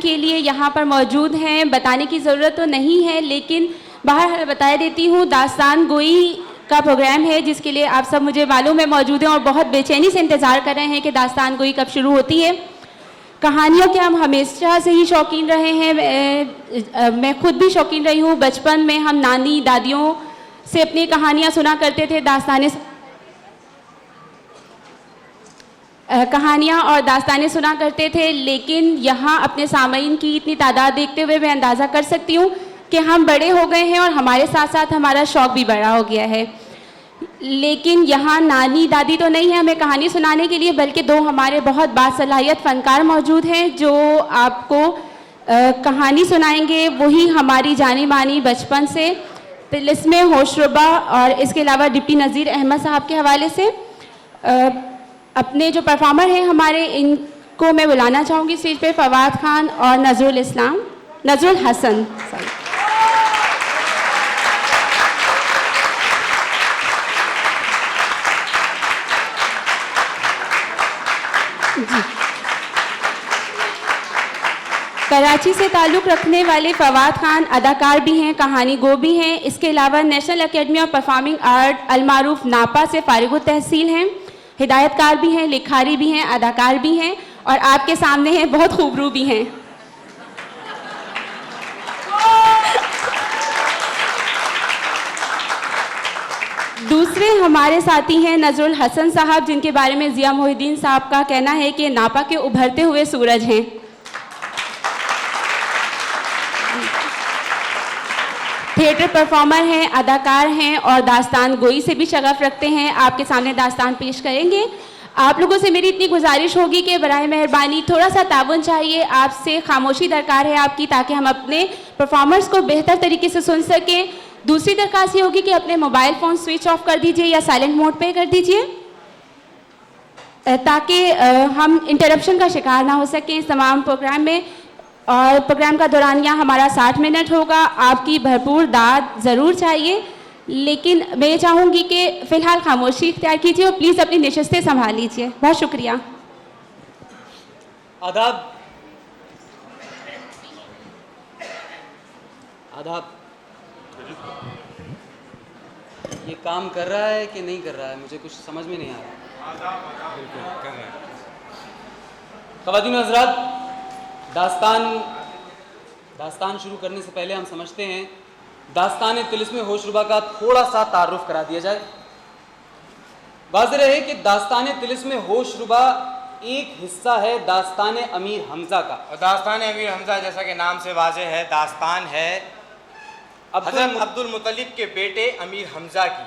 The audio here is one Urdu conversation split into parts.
کے لیے یہاں پر موجود ہیں. بتانے کی ضرورت تو نہیں ہے, لیکن بہرحال بتا دیتی ہوں. داستان گوئی کا پروگرام ہے جس کے لیے آپ سب مجھے معلوم ہے موجود ہیں اور بہت بے چینی سے انتظار کر رہے ہیں کہ داستان گوئی کب شروع ہوتی ہے. کہانیوں کے ہم ہمیشہ سے ہی شوقین رہے ہیں. میں خود بھی شوقین رہی ہوں. بچپن میں ہم نانی دادیوں سے اپنی کہانیاں سنا کرتے تھے, کہانیاں اور داستانیں سنا کرتے تھے. لیکن یہاں اپنے سامعین کی اتنی تعداد دیکھتے ہوئے میں اندازہ کر سکتی ہوں کہ ہم بڑے ہو گئے ہیں اور ہمارے ساتھ ساتھ ہمارا شوق بھی بڑا ہو گیا ہے. لیکن یہاں نانی دادی تو نہیں ہے ہمیں کہانی سنانے کے لیے, بلکہ دو ہمارے بہت باصلاحیت فنکار موجود ہیں جو آپ کو کہانی سنائیں گے. وہی ہماری جانی مانی بچپن سے طلسم ہوشربا, اور اس کے علاوہ ڈپٹی نذیر احمد صاحب کے حوالے سے اپنے جو پرفارمر ہیں ہمارے, ان کو میں بلانا چاہوں گی اسٹیج پہ. فواد خان اور نظر الحسن. کراچی سے تعلق رکھنے والے فواد خان اداکار بھی ہیں, کہانی گو بھی ہیں. اس کے علاوہ national academy of performing art المعروف ناپا سے فارغ التحصیل ہیں, ہدایت کار بھی ہیں, لکھاری بھی ہیں, اداکار بھی ہیں, اور آپ کے سامنے ہیں بہت خوبرو بھی ہیں. دوسرے ہمارے ساتھی ہیں نظر الحسن صاحب, جن کے بارے میں ضیاء محی الدین صاحب کا کہنا ہے کہ ناپا کے ابھرتے ہوئے سورج ہیں. تھیٹر پرفارمر ہیں, اداکار ہیں, اور داستان گوئی سے بھی شغف رکھتے ہیں. آپ کے سامنے داستان پیش کریں گے. آپ لوگوں سے میری اتنی گزارش ہوگی کہ برائے مہربانی تھوڑا سا تعاون چاہیے, آپ سے خاموشی درکار ہے آپ کی, تاکہ ہم اپنے پرفارمرز کو بہتر طریقے سے سن سکیں. دوسری درخواست یہ ہوگی کہ اپنے موبائل فون سوئچ آف کر دیجئے یا سائلنٹ موڈ پہ کر دیجئے, تاکہ ہم انٹرپشن کا شکار نہ ہو سکیں اس تمام پروگرام میں. اور پروگرام کا دورانیہ ہمارا 60 منٹ ہوگا. آپ کی بھرپور داد ضرور چاہیے, لیکن میں یہ چاہوں گی کہ فی الحال خاموشی اختیار کیجیے اور پلیز اپنی نشستیں سنبھال لیجیے. بہت شکریہ. آداب. آداب. یہ کام کر رہا ہے کہ نہیں کر رہا ہے, مجھے کچھ سمجھ میں نہیں آ رہا. بالکل کر رہا ہے. خواتین و حضرات, داستان شروع کرنے سے پہلے ہم سمجھتے ہیں داستان طلسم ہوشربا کا تھوڑا سا تعارف کرا دیا جائے. واضح رہے کہ داستان طلسم ہوشربا ایک حصہ ہے داستان امیر حمزہ کا. اور داستان امیر حمزہ جیسا کہ نام سے واضح ہے, داستان ہے حضرت عبد المطلب کے بیٹے امیر حمزہ کی.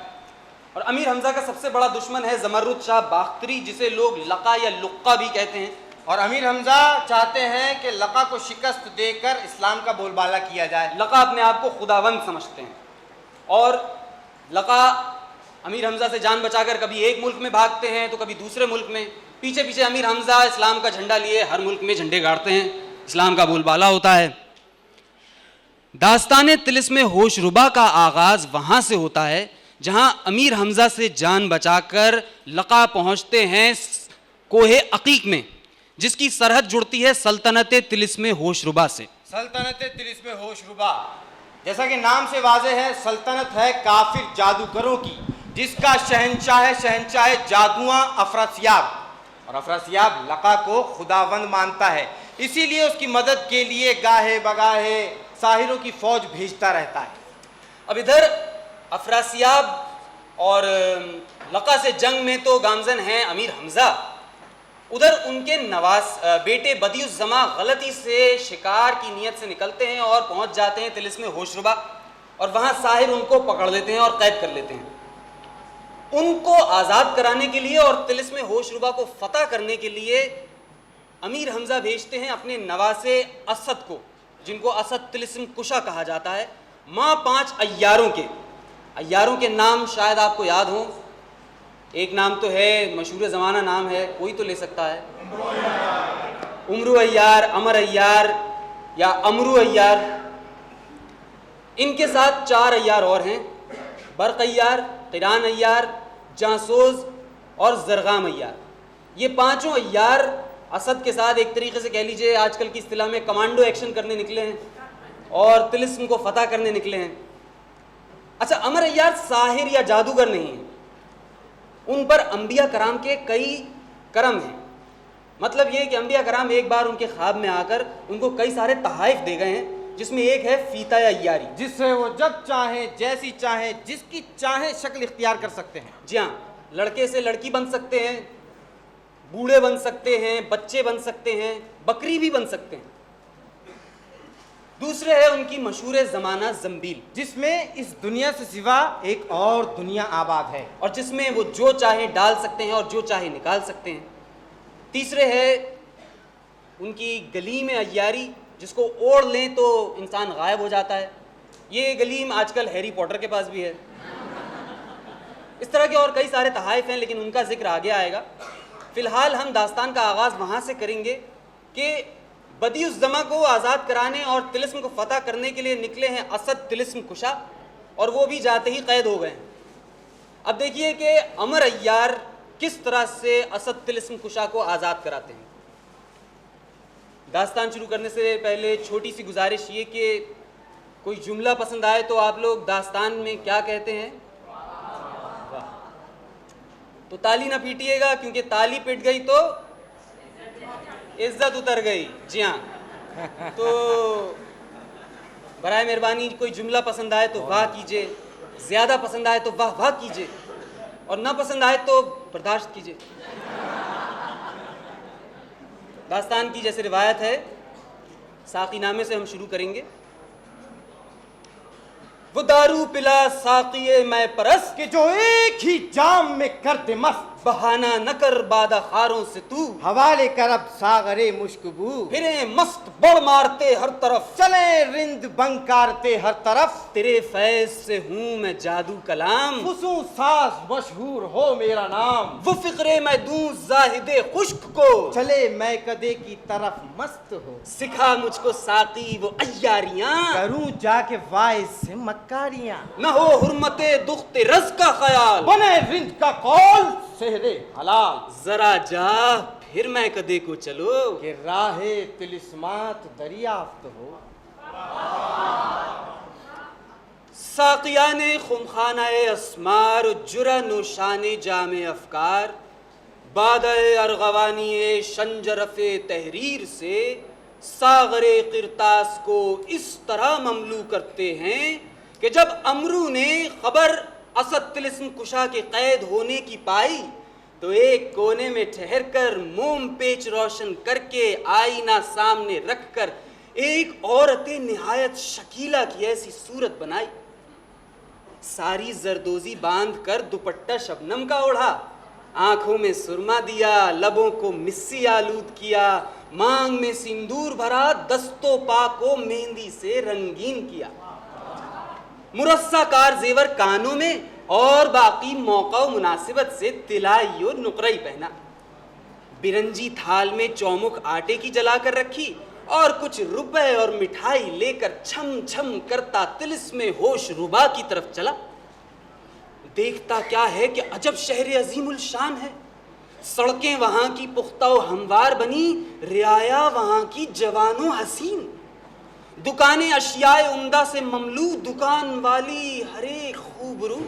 اور امیر حمزہ کا سب سے بڑا دشمن ہے زمرد شاہ باختری, جسے لوگ لقا یا لقا بھی کہتے ہیں. اور امیر حمزہ چاہتے ہیں کہ لقا کو شکست دے کر اسلام کا بول بالا کیا جائے. لقا اپنے آپ کو خداوند سمجھتے ہیں, اور لقا امیر حمزہ سے جان بچا کر کبھی ایک ملک میں بھاگتے ہیں تو کبھی دوسرے ملک میں. پیچھے پیچھے امیر حمزہ اسلام کا جھنڈا لیے ہر ملک میں جھنڈے گاڑتے ہیں, اسلام کا بول بالا ہوتا ہے. داستان طلسم ہوشربا کا آغاز وہاں سے ہوتا ہے جہاں امیر حمزہ سے جان بچا کر لقا پہنچتے ہیں کوہ عقیق میں, جس کی سرحد جڑتی ہے سلطنت طلسم ہوشربا سے. سلطنت طلسم ہوشربا جیسا کہ نام سے واضح ہے, سلطنت ہے کافر جادوگروں کی, جس کا شہنشاہ جادواں افراسیاب, اور افراسیاب لقا کو خداوند مانتا ہے. اسی لیے اس کی مدد کے لیے گاہے بگاہے ساحروں کی فوج بھیجتا رہتا ہے. اب ادھر افراسیاب اور لقا سے جنگ میں تو گامزن ہیں امیر حمزہ, ادھر ان کے بیٹے بدیع الزماں غلطی سے شکار کی نیت سے نکلتے ہیں اور پہنچ جاتے ہیں طلسم ہوشربا, اور وہاں ساحر ان کو پکڑ لیتے ہیں اور قید کر لیتے ہیں. ان کو آزاد کرانے کے لیے اور طلسم ہوشربا کو فتح کرنے کے لیے امیر حمزہ بھیجتے ہیں اپنے نواسے اسد کو, جن کو اسد طلسم کشا کہا جاتا ہے, ماں 5 عیاروں کے نام شاید آپ کو یاد ہوں. ایک نام تو ہے مشہور زمانہ نام ہے, کوئی تو لے سکتا ہے, عمرو عیار, امر عیار یا امرو عیار. ان کے ساتھ 4 عیار اور ہیں, برق عیار, قران عیار, جانسوز اور زرغام عیار. یہ 5 عیار اسد کے ساتھ ایک طریقے سے کہہ لیجئے آج کل کی اصطلاح میں کمانڈو ایکشن کرنے نکلے ہیں اور طلسم کو فتح کرنے نکلے ہیں. اچھا عمر عیار ساحر یا جادوگر نہیں ہیں, ان پر انبیاء کرام کے کئی کرم ہیں. مطلب یہ کہ انبیاء کرام ایک بار ان کے خواب میں آ کر ان کو کئی سارے تحائف دے گئے ہیں, جس میں ایک ہے فیتا یا عیاری, جس سے وہ جب چاہیں جیسی چاہیں جس کی چاہیں شکل اختیار کر سکتے ہیں. جی ہاں, لڑکے سے لڑکی بن سکتے ہیں, بوڑھے بن سکتے ہیں, بچے بن سکتے ہیں, بکری بھی بن سکتے ہیں. دوسرے ہے ان کی مشہور زمانہ زنبیل, جس میں اس دنیا سے سوا ایک اور دنیا آباد ہے, اور جس میں وہ جو چاہے ڈال سکتے ہیں اور جو چاہے نکال سکتے ہیں. تیسرے ہے ان کی گلیم عیاری, جس کو اوڑھ لیں تو انسان غائب ہو جاتا ہے. یہ گلیم آج کل ہیری پوٹر کے پاس بھی ہے. اس طرح کے اور کئی سارے تحائف ہیں, لیکن ان کا ذکر آگے آئے گا. فی الحال ہم داستان کا آغاز وہاں سے کریں گے کہ بدیع الزماں کو آزاد کرانے اور طلسم کو فتح کرنے کے لیے نکلے ہیں اسد طلسم کشا, اور وہ بھی جاتے ہی قید ہو گئے ہیں. اب دیکھیے کہ عمر عیار کس طرح سے اسد طلسم کشا کو آزاد کراتے ہیں. داستان شروع کرنے سے پہلے چھوٹی سی گزارش یہ کہ کوئی جملہ پسند آئے تو آپ لوگ داستان میں کیا کہتے ہیں؟ واہ. تو تالی نہ پیٹیے گا, کیونکہ تالی پٹ گئی تو عزت اتر گئی. جی ہاں, تو برائے مہربانی کوئی جملہ پسند آئے تو واہ کیجئے, زیادہ پسند آئے تو واہ واہ کیجئے, اور نہ پسند آئے تو برداشت کیجئے. داستان کی جیسے روایت ہے, ساقی نامے سے ہم شروع کریں گے. وہ دارو پلا ساقی میں پرست, کہ جو ایک ہی جام میں کر دے مست, بہانہ نہ کر بادہ خاروں سے تو, حوالے کر اب ساغرے مشکبو, پھریں مست بڑ مارتے ہر طرف, چلیں رند بنکارتے ہر طرف, تیرے فیض سے ہوں میں جادو کلام, فسوں ساز مشہور ہو میرا نام, وہ فقرے میں دوں زاہد خشک کو, چلے میں کدے کی طرف مست ہو, سکھا مجھ کو ساقی وہ عیاریاں, کروں جا کے وائز سے مکاریاں, نہ ہو حرمت دخت رز کا خیال, بنے رند کا قول سہرے حلال, ذرا جا پھر میں کدے کو چلو, کہ راہ طلسمات دریافت ہو. ساقیان خمخانہ اسمار, جرہ نوشان جام افکار, بادہ ارغوانی شنجرف تحریر سے ساغر قرطاس کو اس طرح مملو کرتے ہیں کہ جب امرو نے خبر اسد طلسم کشا کے قید ہونے کی پائی تو ایک کونے میں ٹھہر کر موم پیچ روشن کر کے آئینہ سامنے رکھ کر ایک عورت نہایت شکیلہ کی ایسی صورت بنائی, ساری زردوزی باندھ کر دوپٹہ شبنم کا اوڑھا, آنکھوں میں سرما دیا, لبوں کو مسی آلود کیا, مانگ میں سندور بھرا, دست و پا کو مہندی سے رنگین کیا, مرصع کار زیور کانوں میں, اور باقی موقع و مناسبت سے طلائی و نقرئی پہنا, برنجی تھال میں چومک آٹے کی جلا کر رکھی, اور کچھ روپے اور مٹھائی لے کر چھم چھم کرتا طلسم ہوش ربا کی طرف چلا. دیکھتا کیا ہے کہ عجب شہر عظیم الشان ہے, سڑکیں وہاں کی پختہ و ہموار بنی, رعایا وہاں کی جوان و حسین, دکانیں اشیاء عمدہ سے مملو, دکان والی ہر ایک خوب رو,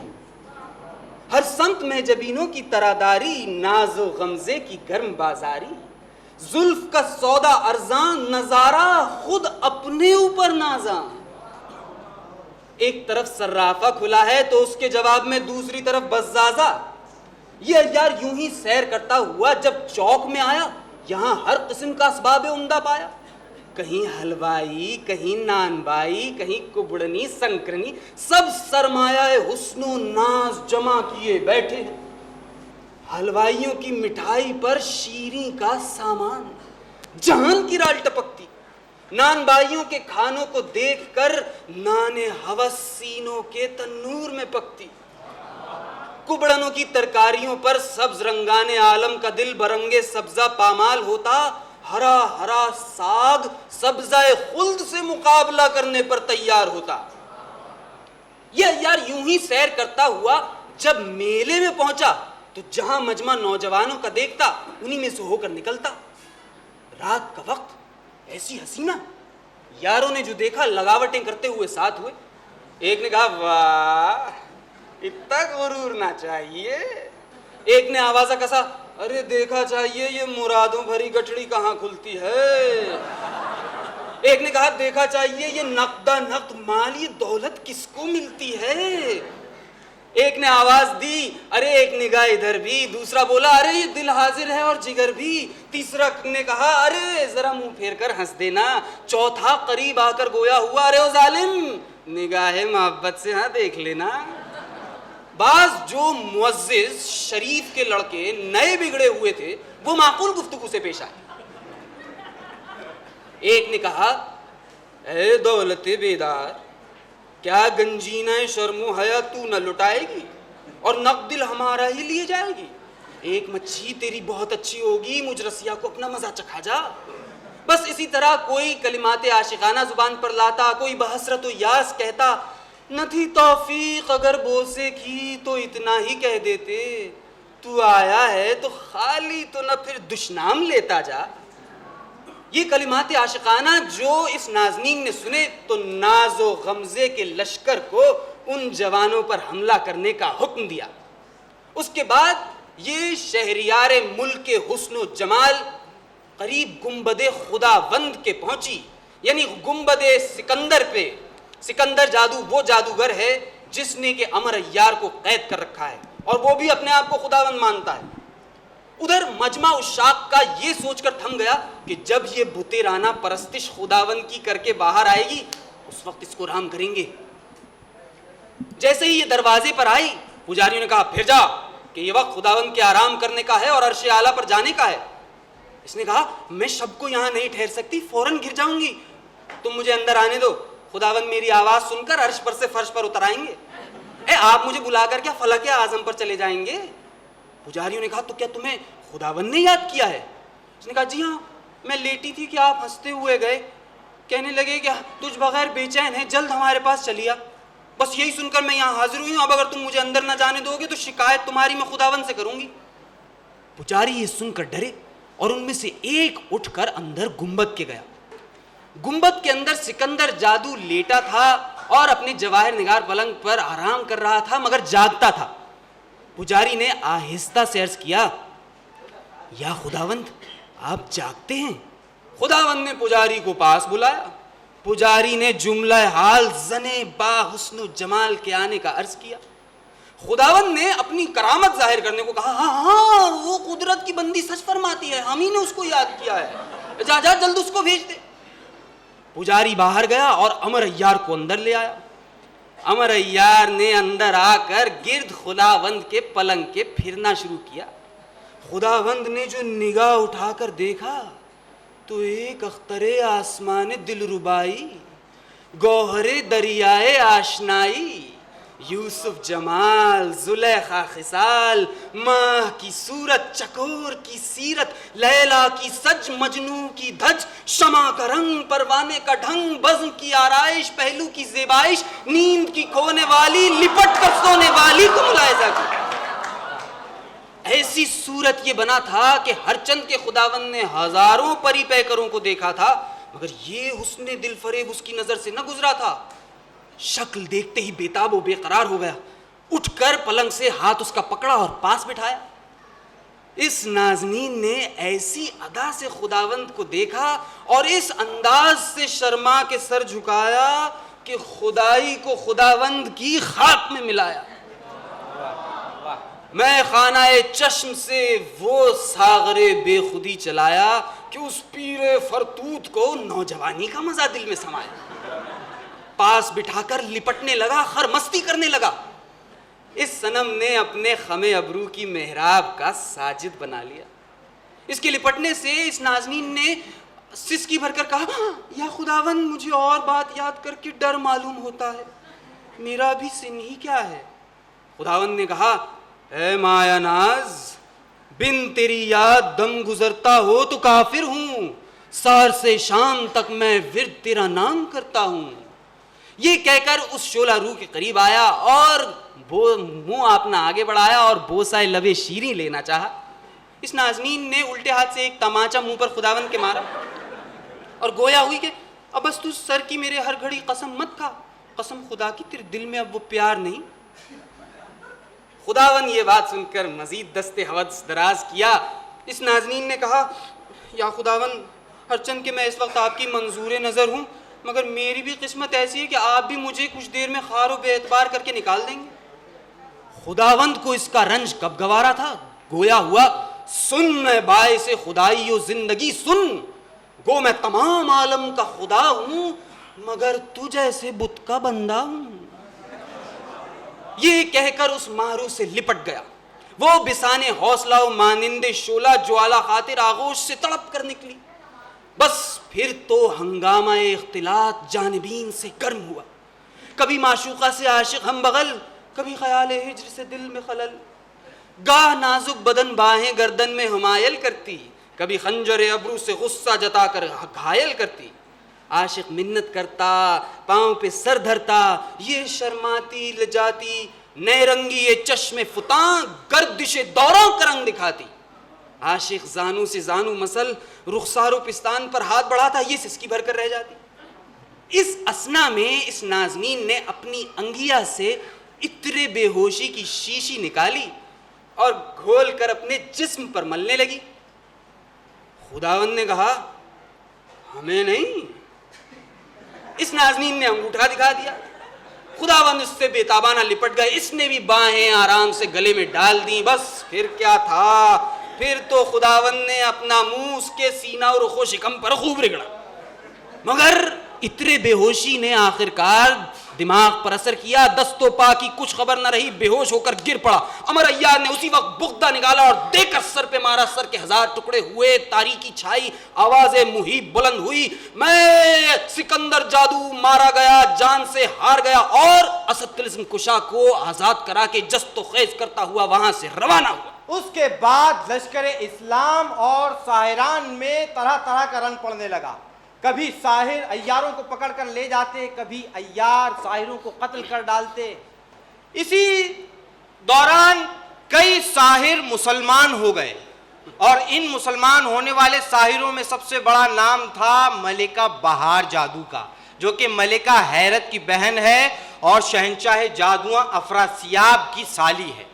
ہر سمت میں جبینوں کی تراداری, ناز و غمزے کی گرم بازاری, زلف کا سودا ارزاں, نظارہ خود اپنے اوپر نازاں. ایک طرف صرافہ کھلا ہے تو اس کے جواب میں دوسری طرف بزازہ. یہ عیار یوں ہی سیر کرتا ہوا جب چوک میں آیا, یہاں ہر قسم کا اسباب عمدہ پایا, کہیں حلوائی, کہیں نان بائی, کہیں کبڑنی سنکرنی, سب سرمایہ حسن و ناز جمع کیے بیٹھے ہیں. حلوائیوں کی مٹھائی پر شیریں کا سامان, جہان کی رال ٹپکتی, نان بائیوں کے کھانوں کو دیکھ کر نان ہوس سینوں کے تنور میں پکتی, کبڑنوں کی ترکاریوں پر سبز رنگان عالم کا دل برنگے سبزہ پامال ہوتا, ہرا ہرا ساگ سبزہ خلد سے مقابلہ کرنے پر تیار ہوتا. یہ یار یوں ہی سیر کرتا ہوا جب میلے میں پہنچا تو جہاں مجمع نوجوانوں کا دیکھتا انہی میں سے ہو کر نکلتا. رات کا وقت ایسی حسینہ, یاروں نے جو دیکھا لگاوٹیں کرتے ہوئے ساتھ ہوئے. ایک نے کہا واہ اتنا غرور نہ چاہیے. ایک نے آوازہ کسا, ارے دیکھا چاہیے یہ مرادوں بھری گٹھڑی کہاں کھلتی ہے. ایک نے کہا دیکھا چاہیے یہ نقدہ نقد مال, یہ دولت کس کو ملتی ہے. ایک نے آواز دی, ارے ایک نگاہ ادھر بھی. دوسرا بولا, ارے یہ دل حاضر ہے اور جگر بھی. تیسرا نے کہا, ارے ذرا منہ پھیر کر ہنس دینا. چوتھا قریب آ کر گویا ہوا, ارے او ظالم نگاہ محبت سے ہاں دیکھ لینا. بعض جو معزز شریف کے لڑکے نئے بگڑے ہوئے تھے وہ معقول گفتگو سے پیش آئے. ایک نے کہا, اے دولت بیدار, کیا گنجینہ شرم و حیا تو نہ لٹائے گی اور نقد دل ہمارا ہی لیے جائے گی. ایک مچھی تیری بہت اچھی ہوگی, مجھ رسیا کو اپنا مزہ چکھا جا. بس اسی طرح کوئی کلمات عاشقانہ زبان پر لاتا, کوئی بحسرت و یاس کہتا. نہ تھی توفیق اگر بوسے کی تو اتنا ہی کہہ دیتے, تو آیا ہے تو خالی تو نہ پھر دشنام لیتا جا. یہ کلمات عاشقانہ جو اس نازنین نے سنے تو ناز و غمزے کے لشکر کو ان جوانوں پر حملہ کرنے کا حکم دیا. اس کے بعد یہ شہریار ملک کے حسن و جمال قریب گنبد خداوند کے پہنچی, یعنی گنبد سکندر پہ. سکندر جادو وہ جادوگر ہے جس نے کہ امر ایار کو قید کر رکھا ہے اور وہ بھی اپنے آپ کو خداوند مانتا ہے. ادھر مجمع الشاق کا یہ سوچ کر تھم گیا کہ جب یہ بتیرانہ پرستش خداوند کی کر کے باہر آئے گی اس وقت اس کو رام کریں گے. جیسے ہی یہ دروازے پر آئی, پجاریوں نے کہا پھر جا کہ یہ وقت خداوند کے آرام کرنے کا ہے اور عرش اعلیٰ پر جانے کا ہے. اس نے کہا میں شب کو یہاں نہیں ٹھہر سکتی, فوراً گر جاؤں گی, تم مجھے اندر آنے دو. خداوند میری آواز سن کر عرش پر سے فرش پر اتر آئیں گے. اے آپ مجھے بلا کر کیا فلک اعظم پر چلے جائیں گے. پجاریوں نے کہا تو کیا تمہیں خداوند نے یاد کیا ہے. اس نے کہا جی ہاں, میں لیٹی تھی کہ آپ ہنستے ہوئے گئے, کہنے لگے کہ تجھ بغیر بے چین ہے, جلد ہمارے پاس چلیا. بس یہی سن کر میں یہاں حاضر ہوئی ہوں. اب اگر تم مجھے اندر نہ جانے دو گے تو شکایت تمہاری میں خداوند سے کروں گی. پجاری یہ سن کر ڈرے اور ان میں سے ایک اٹھ کر اندر گنبد کے گیا. گنبد کے اندر سکندر جادو لیٹا تھا اور اپنے جواہر نگار پلنگ پر آرام کر رہا تھا مگر جاگتا تھا. پجاری نے آہستہ سے عرض کیا, یا خداوند آپ جاگتے ہیں. خداوند نے پجاری کو پاس بلایا. پجاری نے جملہ حال زنے با حسن و جمال کے آنے کا عرض کیا. خداوند نے اپنی کرامت ظاہر کرنے کو کہا, ہاں ہاں وہ قدرت کی بندی سچ فرماتی ہے, ہم ہی نے اس کو یاد کیا ہے, جا جا جلد اس کو بھیج دے. پجاری باہر گیا اور امر ایار کو اندر لے آیا. امر ایار نے اندر آ کر گرد خداوند کے پلنگ کے پھرنا شروع کیا. خداوند نے جو نگاہ اٹھا کر دیکھا تو ایک اختر آسمان دل ربائی, گوہر دریائے آشنائی, یوسف جمال, زلیخا خصال, ماہ کی صورت, چکور کی سیرت, لیلا کی سج, مجنوں کی دھج, شمع کا رنگ, پروانے کا ڈھنگ, بزم کی آرائش, پہلو کی زیبائش, نیند کی کھونے والی, لپٹ کر سونے والی کو ملاحظہ کی. ایسی صورت یہ بنا تھا کہ ہر چند کے خداوند نے ہزاروں پری پیکروں کو دیکھا تھا مگر یہ حسن دل فریب اس کی نظر سے نہ گزرا تھا. شکل دیکھتے ہی بےتاب و بے قرار ہو گیا. اٹھ کر پلنگ سے ہاتھ اس کا پکڑا اور پاس بٹھایا. اس نازنین نے ایسی ادا سے خداوند کو دیکھا اور اس انداز سے شرما کے سر جھکایا کہ خدائی کو خداوند کی خاک میں ملایا. میں خانہ چشم سے وہ ساغر بے خودی چلایا کہ اس پیر فرتوت کو نوجوانی کا مزہ دل میں سمایا. پاس بٹھا کر لپٹنے لگا, خر مستی کرنے لگا. اس صنم نے اپنے خم ابرو کی محراب کا ساجد بنا لیا. اس کے لپٹنے سے اس نازنین نے سسکی بھر کر کہا, یا خداوند مجھے اور بات یاد کر کے ڈر معلوم ہوتا ہے, میرا بھی سن ہی کیا ہے. خداوند نے کہا, اے مایا ناز, بن تیری یاد دم گزرتا ہو تو کافر ہوں, سحر سے شام تک میں ورد تیرا نام کرتا ہوں. یہ کہہ کر اس شعلہ روح کے قریب آیا اور منہ اپنا آگے بڑھایا اور بوسہ لبے شیریں لینا چاہا. اس نازنین نے الٹے ہاتھ سے ایک تماچا منہ پر خداوند کے مارا اور گویا ہوئی کہ اب بس تو سر کی میرے ہر گھڑی قسم مت کھا، قسم خدا کی تیرے دل میں اب وہ پیار نہیں۔ خداوند یہ بات سن کر مزید دست حوض دراز کیا۔ اس نازنین نے کہا یا خداوند، ہرچند کہ میں اس وقت آپ کی منظور نظر ہوں، مگر میری بھی قسمت ایسی ہے کہ آپ بھی مجھے کچھ دیر میں خوار و بے اعتبار کر کے نکال دیں گے۔ خداوند کو اس کا رنج کب گوارا تھا، گویا ہوا سن میں باعث خدائی و زندگی سن، گو میں تمام عالم کا خدا ہوں مگر تو جیسے بت کا بندہ ہوں۔ یہ کہہ کر اس ماہرو سے لپٹ گیا۔ وہ بسان حوصلہ و مانند شعلہ جوالا خاطر آغوش سے تڑپ کر نکلی۔ بس پھر تو ہنگامہ اختلاط جانبین سے گرم ہوا، کبھی معشوقہ سے عاشق ہم بغل، کبھی خیال ہجر سے دل میں خلل، گاہ نازک بدن باہیں گردن میں حمایل کرتی، کبھی خنجر ابرو سے غصہ جتا کر گھائل کرتی۔ عاشق منت کرتا، پاؤں پہ سر دھرتا، یہ شرماتی لجاتی، نئے رنگی یہ چشم فتاں گردش دوراں کا رنگ دکھاتی۔ عاشق زانو سے زانو مسل، رخسار و پستان پر ہاتھ بڑھاتا، یہ سسکی بھر کر رہ جاتی۔ اس اسنا میں اس نازنین نے اپنی انگیا سے عطر بے ہوشی کی شیشی نکالی اور گھول کر اپنے جسم پر ملنے لگی۔ خداوند نے کہا ہمیں نہیں۔ اس نازنین نے انگوٹھا دکھا دیا۔ خداوند اس سے بے تابانہ لپٹ گئے، اس نے بھی باہیں آرام سے گلے میں ڈال دیں۔ بس پھر کیا تھا، پھر تو خداوند نے اپنا منہ اس کے سینہ اور رخ و شکم پر خوب رگڑا، مگر اترے بے ہوشی نے آخرکار دماغ پر اثر کیا۔ دست و پا کی کچھ خبر نہ رہی، بے ہوش ہو کر گر پڑا۔ عمر عیار نے اسی وقت بغدہ نکالا اور دے کر سر پہ مارا، سر کے 1000 ٹکڑے ہوئے، تاریکی چھائی، آواز مہیب بلند ہوئی، میں سکندر جادو مارا گیا، جان سے ہار گیا، اور اسد طلسم کشا کو آزاد کرا کے جست و خیز کرتا ہوا وہاں سے روانہ ہوا۔ اس کے بعد لشکر اسلام اور ساحران میں طرح طرح کا رنگ پڑنے لگا۔ کبھی ساحر عیاروں کو پکڑ کر لے جاتے، کبھی عیار ساحروں کو قتل کر ڈالتے۔ اسی دوران کئی ساحر مسلمان ہو گئے، اور ان مسلمان ہونے والے ساحروں میں سب سے بڑا نام تھا ملکہ بہار جادو کا، جو کہ ملکہ حیرت کی بہن ہے اور شہنشاہ جادواں افراسیاب کی سالی ہے۔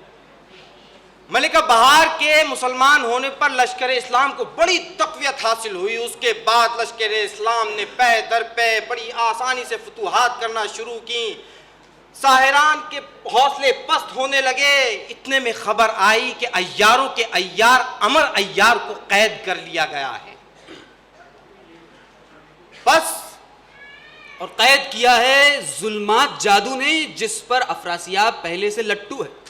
ملکہ بہار کے مسلمان ہونے پر لشکر اسلام کو بڑی تقویت حاصل ہوئی۔ اس کے بعد لشکر اسلام نے پے در پے بڑی آسانی سے فتوحات کرنا شروع کی۔ ساحران کے حوصلے پست ہونے لگے۔ اتنے میں خبر آئی کہ عیاروں کے عیار عمر عیار کو قید کر لیا گیا ہے۔ بس اور قید کیا ہے ظلمات جادو نے، جس پر افراسیاب پہلے سے لٹو ہے۔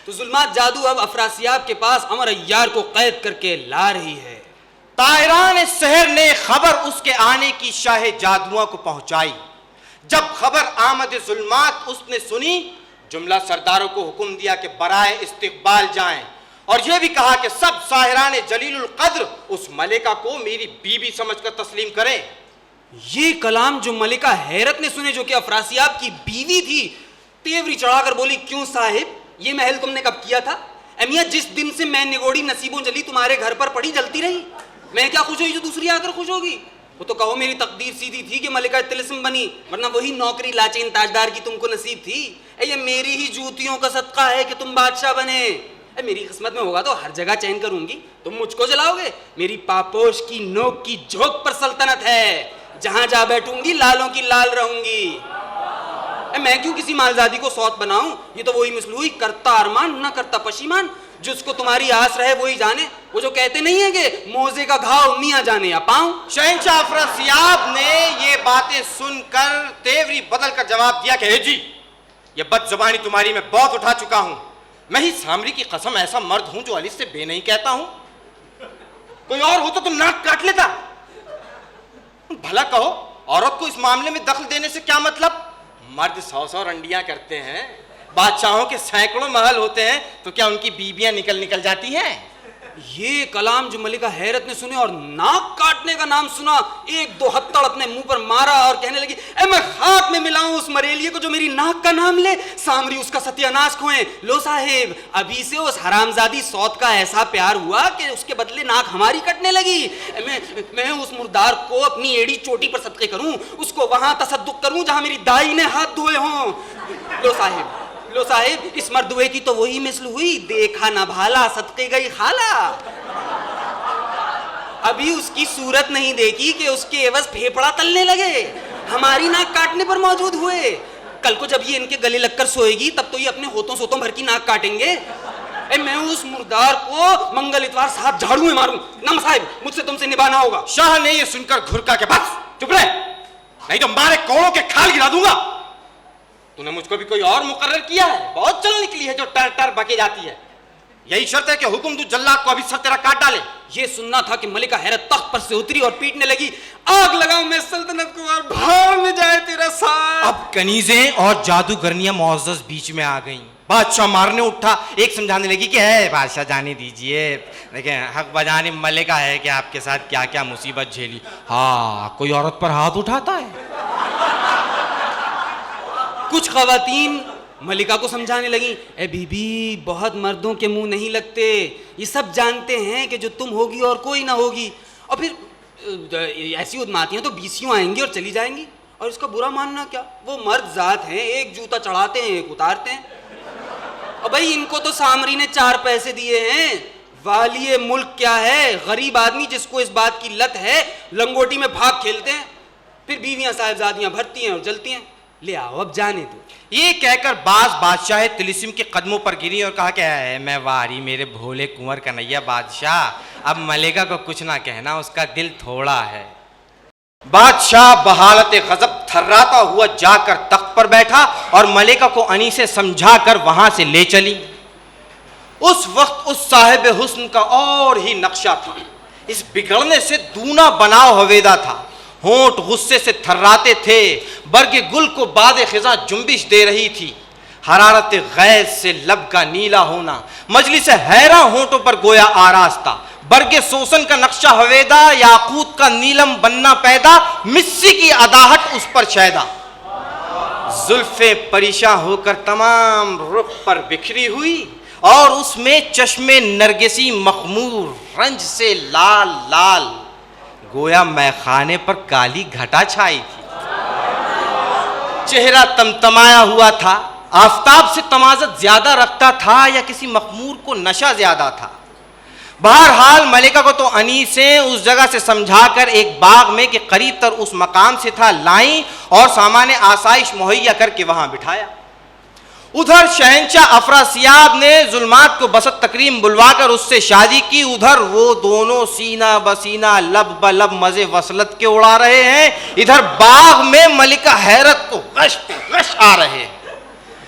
تو ظلمات جادو اب افراسیاب کے پاس عمر عیار کو قید کر کے لا رہی ہے۔ طاہران سحر نے خبر اس کے آنے کی شاہ جادوؤں کو پہنچائی۔ جب خبر آمد ظلمات اس نے سنی، جملہ سرداروں کو حکم دیا کہ برائے استقبال جائیں، اور یہ بھی کہا کہ سب ساحران جلیل القدر اس ملکہ کو میری بیوی سمجھ کر تسلیم کریں۔ یہ کلام جو ملکہ حیرت نے سنے، جو کہ افراسیاب کی بیوی تھی، تیوری چڑھا کر بولی کیوں صاحب، یہ محل تم نے کب کیا تھا؟ امیت جس دن سے میں نگوڑی نصیبوں جلی تمہارے گھر پر پڑی جلتی رہی، میں کیا خوش ہوئی جو دوسری آ کر خوش ہوگی؟ وہ تو کہو میری تقدیر سیدھی تھی کہ ملکہ طلسم بنی، ورنہ وہی نوکری لاچین تاجدار کی تم کو نصیب تھی۔ یہ میری ہی جوتیوں کا صدقہ ہے کہ تم بادشاہ بنے۔ میری قسمت میں ہوگا تو ہر جگہ چین کروں گی، تم مجھ کو جلاؤ گے؟ میری پاپوش کی نوک کی جھوک پر سلطنت ہے، جہاں جا بیٹھوں گی لالوں کی لال رہوں گی۔ میں کیوں کسی مالزادی کو سوت بناؤں؟ یہ تو وہی مثل ہوئی کرتا ارمان نہ کرتا پشیمان، جس کو تمہاری آس رہے وہی جانے۔ وہ جو کہتے نہیں ہیں کہ موزے کا گھاؤ میاں جانے یا پاؤں۔ شہنشاہ افراسیاب نے یہ باتیں سن کر تیوری بدل کر جواب دیا کہ اے جی، یہ بد زبانی تمہاری میں بہت اٹھا چکا ہوں۔ میں ہی سامری کی قسم ایسا مرد ہوں جو علی سے بے نہیں کہتا ہوں۔ کوئی اور ہو تو تم ناک کاٹ لیتا۔ بھلا کہو، عورت کو اس معاملے میں دخل دینے سے کیا مطلب؟ مرد 100 رنڈیاں کرتے ہیں، بادشاہوں کے سینکڑوں محل ہوتے ہیں، تو کیا ان کی بیویاں نکل جاتی ہیں؟ یہ کلام جو ملکہ حیرت نے سنے اور ناک کاٹنے کا نام سنا، ایک دو ہتھڑ اپنے منہ پر مارا اور کہنے لگی اے میں خاک میں ملاؤں اس مریلیے کو جو میری ناک کا نام لے، سامری اس کا ستیہ ناش کھوئیں۔ لو صاحب، ابھی سے اس حرامزادی سوت کا ایسا پیار ہوا کہ اس کے بدلے ناک ہماری کٹنے لگی۔ میں اس مردار کو اپنی ایڑی چوٹی پر صدقے کروں، اس کو وہاں تصدق کروں جہاں میری دائی نے ہاتھ دھوئے ہوں۔ لو صاحب، اس مردوے کی تو وہی مثل ہوئی، دیکھا نہ بھالا صدقے گئی خالہ۔ ابھی اس کی صورت نہیں دیکھی کہ اس کے عوض پھیپڑا تلنے لگے، ہماری ناک کاٹنے پر موجود ہوئے۔ کل کو جب یہ ان کے گلے لگ کر سوئے گی تب تو یہ اپنے ہوتوں سوتوں بھر کی ناک کاٹیں گے۔ میں اس مردار کو منگل اتوار 7 جھاڑوں میں ماروں۔ نام صاحب، مجھ سے تم سے نبھانا ہوگا۔ شاہ نے یہ سن کر گھرکا کے بس چپ رہے، نہیں تو مارے کوڑوں کے کھال گرا دوں گا۔ تو نے مجھ کو بھی کوئی اور مقرر کیا ہے؟ بہت چل نکلی ہے جو ٹر ٹر بکے جاتی ہے۔ یہی شرط ہے کہ حکم دو جلاد کو ابھی سر تیرا کاٹ ڈالے۔ یہ سننا تھا کہ ملکہ حیرت تخت پر سے اتری اور پیٹنے لگی، آگ لگاؤں میں سلطنت کو اور بھاڑ میں جائے تیرا ساتھ۔ اب کنیزیں اور جادوگرنیاں معزز بیچ میں آ گئیں۔ بادشاہ مارنے اٹھا، ایک سمجھانے لگی کہ ہے بادشاہ جانے دیجئے، لیکن حق بجانے ملکہ ہے کہ آپ کے ساتھ کیا کیا مصیبت جھیلی۔ ہاں، کوئی عورت پر ہاتھ اٹھاتا ہے؟ کچھ خواتین ملکہ کو سمجھانے لگیں، اے بی بی، بہت مردوں کے منہ نہیں لگتے، یہ سب جانتے ہیں کہ جو تم ہوگی اور کوئی نہ ہوگی، اور پھر ایسی ادماتی ہیں تو 20 آئیں گی اور چلی جائیں گی، اور اس کا برا ماننا کیا، وہ مرد ذات ہیں، ایک جوتا چڑھاتے ہیں ایک اتارتے ہیں۔ اور بھائی ان کو تو سامری نے 4 پیسے دیے ہیں، والی ملک کیا ہے، غریب آدمی جس کو اس بات کی لت ہے لنگوٹی میں بھاگ کھیلتے ہیں، پھر بیویاں صاحبزادیاں بھرتی ہیں اور جلتی ہیں۔ لے آؤ اب جانے دو۔ یہ کہہ کر باز بادشاہ طلسم کے قدموں پر گری اور کہا کہ اے میں واری میرے بھولے کنور کنیا بادشاہ، اب ملکہ کو کچھ نہ کہنا، اس کا دل تھوڑا ہے۔ بادشاہ بحالت غضب تھراتا ہوا جا کر تخت پر بیٹھا اور ملکہ کو انی سے سمجھا کر وہاں سے لے چلی۔ اس وقت اس صاحب حسن کا اور ہی نقشہ تھا، اس بگڑنے سے دونا بناؤ ہویدا تھا، ہونٹ غصے سے تھراتے تھے، برگ گل کو باد خزاں جنبش دے رہی تھی، حرارت غیظ سے لب کا نیلا ہونا، مجلس حیراں ہونٹوں پر گویا آراستہ، برگ سوسن کا نقشہ ہویدا، یاقوت کا نیلم بننا پیدا، مسی کی اداہٹ اس پر شیدا، زلفیں پریشاں ہو کر تمام رخ پر بکھری ہوئی، اور اس میں چشم نرگسی مخمور رنج سے لال لال، گویا میخانے پر کالی گھٹا چھائی تھی، چہرہ تمتمایا ہوا تھا، آفتاب سے تمازت زیادہ رکھتا تھا یا کسی مخمور کو نشہ زیادہ تھا۔ بہرحال ملکہ کو تو انی سے اس جگہ سے سمجھا کر ایک باغ میں کہ قریب تر اس مقام سے تھا لائیں اور سامان آسائش مہیا کر کے وہاں بٹھایا۔ ادھر شہنشاہ افراسیاب نے ظلمات کو بسط تکریم بلوا کر اس سے شادی کی، ادھر وہ دونوں سینہ بسینہ لب بلب مزے وصلت کے اڑا رہے ہیں، ادھر باغ میں ملکہ حیرت کو غش غش آ رہے ہیں۔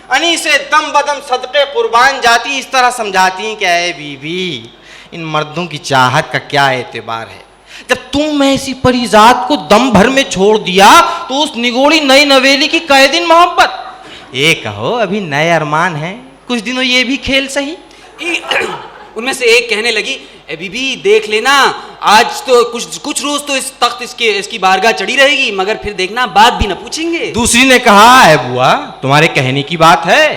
انی سے دم بدم صدقے قربان جاتی، اس طرح سمجھاتی ہیں کہ اے بی بی، ان مردوں کی چاہت کا کیا اعتبار ہے، جب تم ایسی پری ذات کو دم بھر میں چھوڑ دیا تو اس نگوڑی نئی نویلی کی قید دن محبت، یہ کہو ابھی نئے ارمان ہیں، کچھ دنوں یہ بھی کھیل سہی۔ ان میں سے ایک کہنے لگی، اے بی بی دیکھ لینا، آج تو کچھ روز تو اس تخت اس کی بارگاہ چڑھی رہے گی، مگر پھر دیکھنا بات بھی نہ پوچھیں گے۔ دوسری نے کہا، اے بوا تمہارے کہنے کی بات ہے،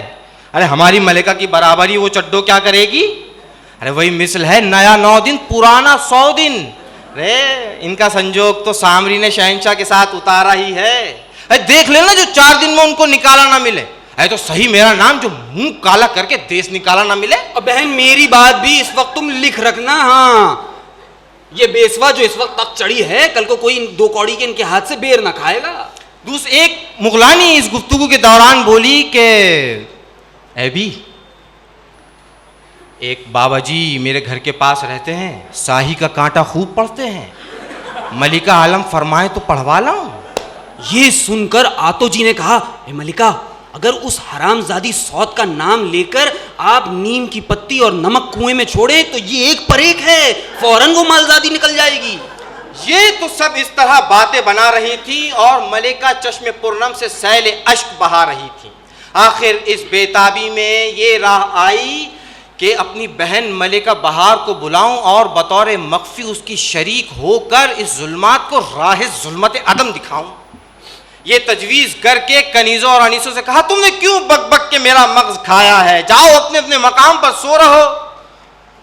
ارے ہماری ملکہ کی برابری وہ چڈو کیا کرے گی، ارے وہی مثل ہے نیا 9 دن پرانا 100 دن، ارے ان کا سنجوگ تو سامری نے شہنشاہ کے ساتھ اتارا ہی ہے، دیکھ لینا جو 4 دن میں ان کو نکالا نہ ملے، اے تو صحیح میرا نام جو منہ کالا کر کے دیس نکالا نہ ملے۔ اور بہن میری بات بھی اس وقت تم لکھ رکھنا، ہاں یہ بیسوا جو اس وقت تک چڑھی ہے کل کو کوئی 2 کوڑی کے ان کے ہاتھ سے بیر نہ کھائے گا۔ ایک مغلانی اس گفتگو کے دوران بولی کہ اے بھی ایک بابا جی میرے گھر کے پاس رہتے ہیں، ساہی کا کانٹا خوب پڑھتے ہیں، ملکہ عالم فرمائے تو پڑھوا لاؤں۔ یہ سن کر آتو جی نے کہا، اے ملکہ اگر اس حرام زادی سوت کا نام لے کر آپ نیم کی پتی اور نمک کنویں میں چھوڑے تو یہ ایک پر ایک ہے، فوراً وہ مالزادی نکل جائے گی۔ یہ تو سب اس طرح باتیں بنا رہی تھی اور ملکہ چشم پرنم سے سیل اشک بہا رہی تھی۔ آخر اس بے تابی میں یہ راہ آئی کہ اپنی بہن ملکہ بہار کو بلاؤں اور بطور مخفی اس کی شریک ہو کر اس ظلمات کو راہ ظلمت عدم دکھاؤں. یہ تجویز کر کے کنیزوں اور انیسوں سے کہا تم نے کیوں بک بک کے میرا مغز کھایا ہے, جاؤ اپنے اپنے مقام پر سو رہو.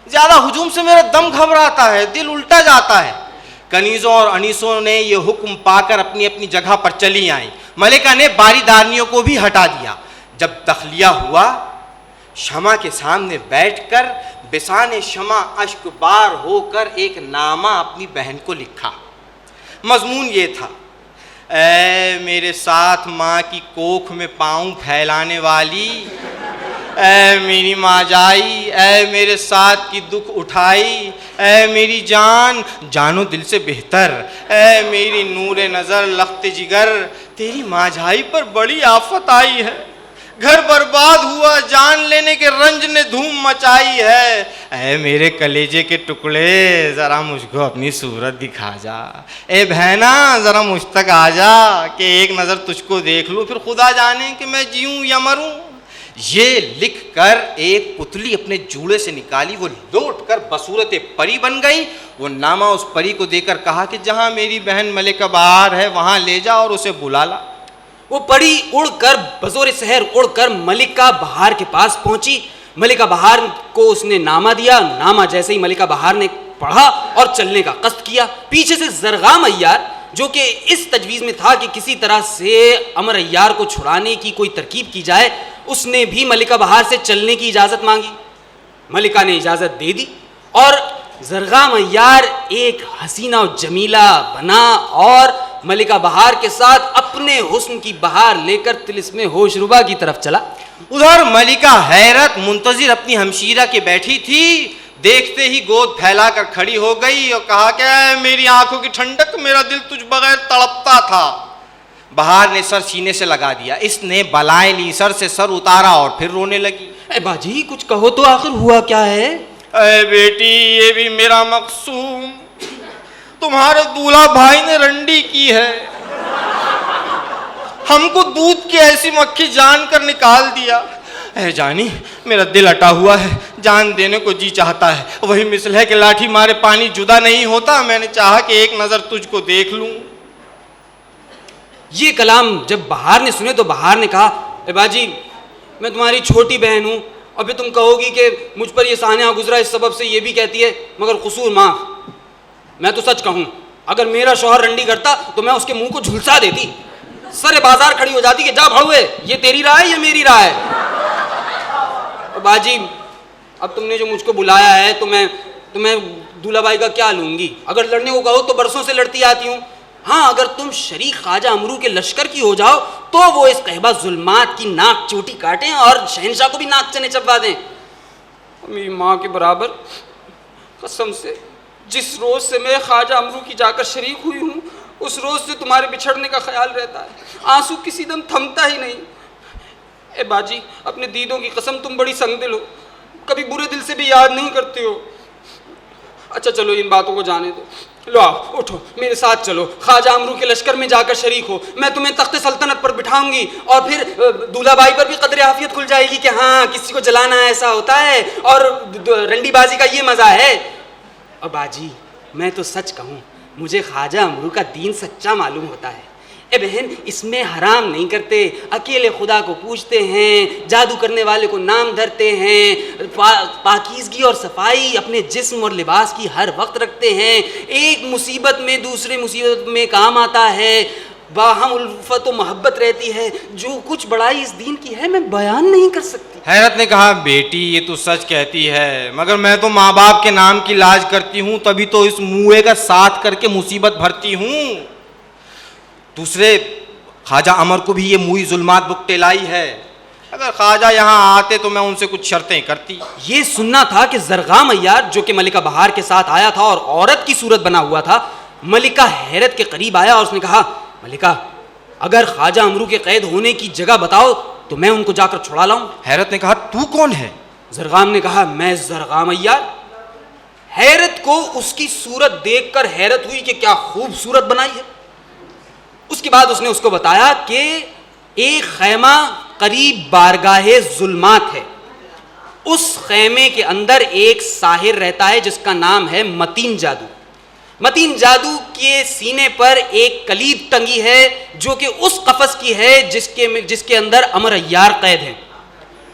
زیادہ ہجوم سے میرا دم گھبراتا ہے, دل الٹا جاتا ہے. کنیزوں اور انیسوں نے یہ حکم پا کر اپنی اپنی جگہ پر چلی آئیں. ملکہ نے باری دارنیوں کو بھی ہٹا دیا. جب تخلیہ ہوا, شمع کے سامنے بیٹھ کر بسان شمع اشک بار ہو کر ایک نامہ اپنی بہن کو لکھا. مضمون یہ تھا, اے میرے ساتھ ماں کی کوکھ میں پاؤں پھیلانے والی, اے میری ماں جائی, اے میرے ساتھ کی دکھ اٹھائی, اے میری جان جانو دل سے بہتر, اے میری نور نظر لخت جگر, تیری ماں جائی پر بڑی آفت آئی ہے. گھر برباد ہوا, جان لینے کے رنج نے دھوم مچائی ہے. اے میرے کلیجے کے ٹکڑے, ذرا مجھ کو اپنی صورت دکھا جا. اے بہنا ذرا مجھ تک آ جا کہ ایک نظر تجھ کو دیکھ لوں, پھر خدا جانے کہ میں جیوں یا مروں. یہ لکھ کر ایک پتلی اپنے جوڑے سے نکالی, وہ لوٹ کر بصورت پری بن گئی. وہ نامہ اس پری کو دے کر کہا کہ جہاں میری بہن ملکہ بہار ہے وہاں لے جا اور اسے بلا لا. وہ پری اڑ کر بزور سحر اڑ کر ملکہ بہار کے پاس پہنچی. ملکہ بہار کو اس نے نامہ دیا. نامہ جیسے ہی ملکہ بہار نے پڑھا اور چلنے کا قصد کیا, پیچھے سے زرغام عیار جو کہ اس تجویز میں تھا کہ کسی طرح سے امر عیار کو چھڑانے کی کوئی ترکیب کی جائے, اس نے بھی ملکہ بہار سے چلنے کی اجازت مانگی. ملکہ نے اجازت دے دی اور زرغام عیار ایک حسینہ و جمیلہ بنا اور ملکہ بہار کے ساتھ اپنے حسن کی بہار لے کر طلسم ہوش ربا کی طرف چلا. ادھر ملکہ حیرت منتظر اپنی ہمشیرہ کے بیٹھی تھی, دیکھتے ہی گود پھیلا کر کھڑی ہو گئی اور کہا کہ میری آنکھوں کی ٹھنڈک, میرا دل تجھ بغیر تڑپتا تھا. بہار نے سر سینے سے لگا دیا. اس نے بلائیں لی, سر سے سر اتارا اور پھر رونے لگی. اے باجی کچھ کہو تو, آخر ہوا کیا ہے؟ اے بیٹی یہ بھی میرا مقصوم, تمہارے دولہا بھائی نے رنڈی کی ہے, ہم کو دودھ کی ایسی مکھی جان کر نکال دیا. اے جانی میرا دل اٹا ہوا ہے, جان دینے کو جی چاہتا ہے, وہی مثل ہے کہ لاٹھی مارے پانی جدا نہیں ہوتا. میں نے چاہا کہ ایک نظر تجھ کو دیکھ لوں. یہ کلام جب بہار نے سنے تو بہار نے کہا اے باجی میں تمہاری چھوٹی بہن ہوں, اور پھر تم کہو گی کہ مجھ پر یہ سانحہ گزرا اس سبب سے یہ بھی کہتی ہے, مگر قصور معاف. میں تو سچ کہوں, اگر میرا شوہر رنڈی کرتا تو میں اس کے منہ کو جھلسا دیتی, سر بازار کھڑی ہو جاتی کہ جا بھڑوے یہ تیری رائے ہے یا میری رائے ہے. باجی اب تم نے جو مجھ کو بلایا ہے تو میں دولہا بھائی کا کیا لوں گی. اگر لڑنے کو کہو تو برسوں سے لڑتی آتی ہوں. ہاں اگر تم شریک خواجہ امرو کے لشکر کی ہو جاؤ تو وہ اس قہبہ ظلمات کی ناک چوٹی کاٹیں اور شہنشاہ کو بھی ناک چنے چبا دیں. میری ماں کے برابر قسم سے جس روز سے میں خواجہ امرو کی جا کر شریک ہوئی ہوں اس روز سے تمہارے بچھڑنے کا خیال رہتا ہے, آنسو کسی دم تھمتا ہی نہیں. اے باجی اپنے دیدوں کی قسم تم بڑی سنگ دل ہو, کبھی برے دل سے بھی یاد نہیں کرتے ہو. اچھا چلو ان باتوں کو جانے دو, لو آؤ اٹھو میرے ساتھ چلو, خواجہ امرو کے لشکر میں جا کر شریک ہو, میں تمہیں تخت سلطنت پر بٹھاؤں گی اور پھر دولہا بھائی پر بھی قدر عافیت کھل جائے گی کہ ہاں کسی کو جلانا ایسا ہوتا ہے اور رنڈی بازی کا یہ مزہ ہے. اور باجی میں تو سچ کہوں مجھے خواجہ امرو کا دین سچا معلوم ہوتا ہے. اے بہن اس میں حرام نہیں کرتے, اکیلے خدا کو پوجتے ہیں, جادو کرنے والے کو نام دھرتے ہیں, پاکیزگی اور صفائی اپنے جسم اور لباس کی ہر وقت رکھتے ہیں, ایک مصیبت میں دوسرے مصیبت میں کام آتا ہے, باہم الفت و محبت رہتی ہے. جو کچھ بڑائی اس دین کی ہے میں بیان نہیں کر سکتی. حیرت نے کہا بیٹی یہ تو سچ کہتی ہے, مگر میں تو ماں باپ کے نام کی لاج کرتی ہوں, تبھی تو اس موئے کا ساتھ کر کے مصیبت بھرتی ہوں. دوسرے خواجہ امر کو بھی یہ موئی ظلمات بکٹے لائی ہے, اگر خواجہ یہاں آتے تو میں ان سے کچھ شرطیں کرتی. یہ سننا تھا کہ زرغام عیار جو کہ ملکہ بہار کے ساتھ آیا تھا اور عورت کی صورت بنا ہوا تھا, ملکہ حیرت کے قریب آیا اور اس نے کہا ملکہ اگر خواجہ امرو کے قید ہونے کی جگہ بتاؤ تو میں ان کو جا کر چھڑا لاؤں. حیرت نے کہا تو کون ہے؟ زرغام نے کہا میں زرغام عیار. حیرت کو اس کی صورت دیکھ کر حیرت ہوئی کہ کیا خوبصورت بنائی ہے. اس کے بعد اس نے اس کو بتایا کہ ایک خیمہ قریب بارگاہ ظلمات ہے, اس خیمے کے اندر ایک ساحر رہتا ہے جس کا نام ہے متین جادو. متین جادو کے سینے پر ایک کلید ٹنگی ہے جو کہ اس قفس کی ہے جس کے اندر امر عیار قید ہیں.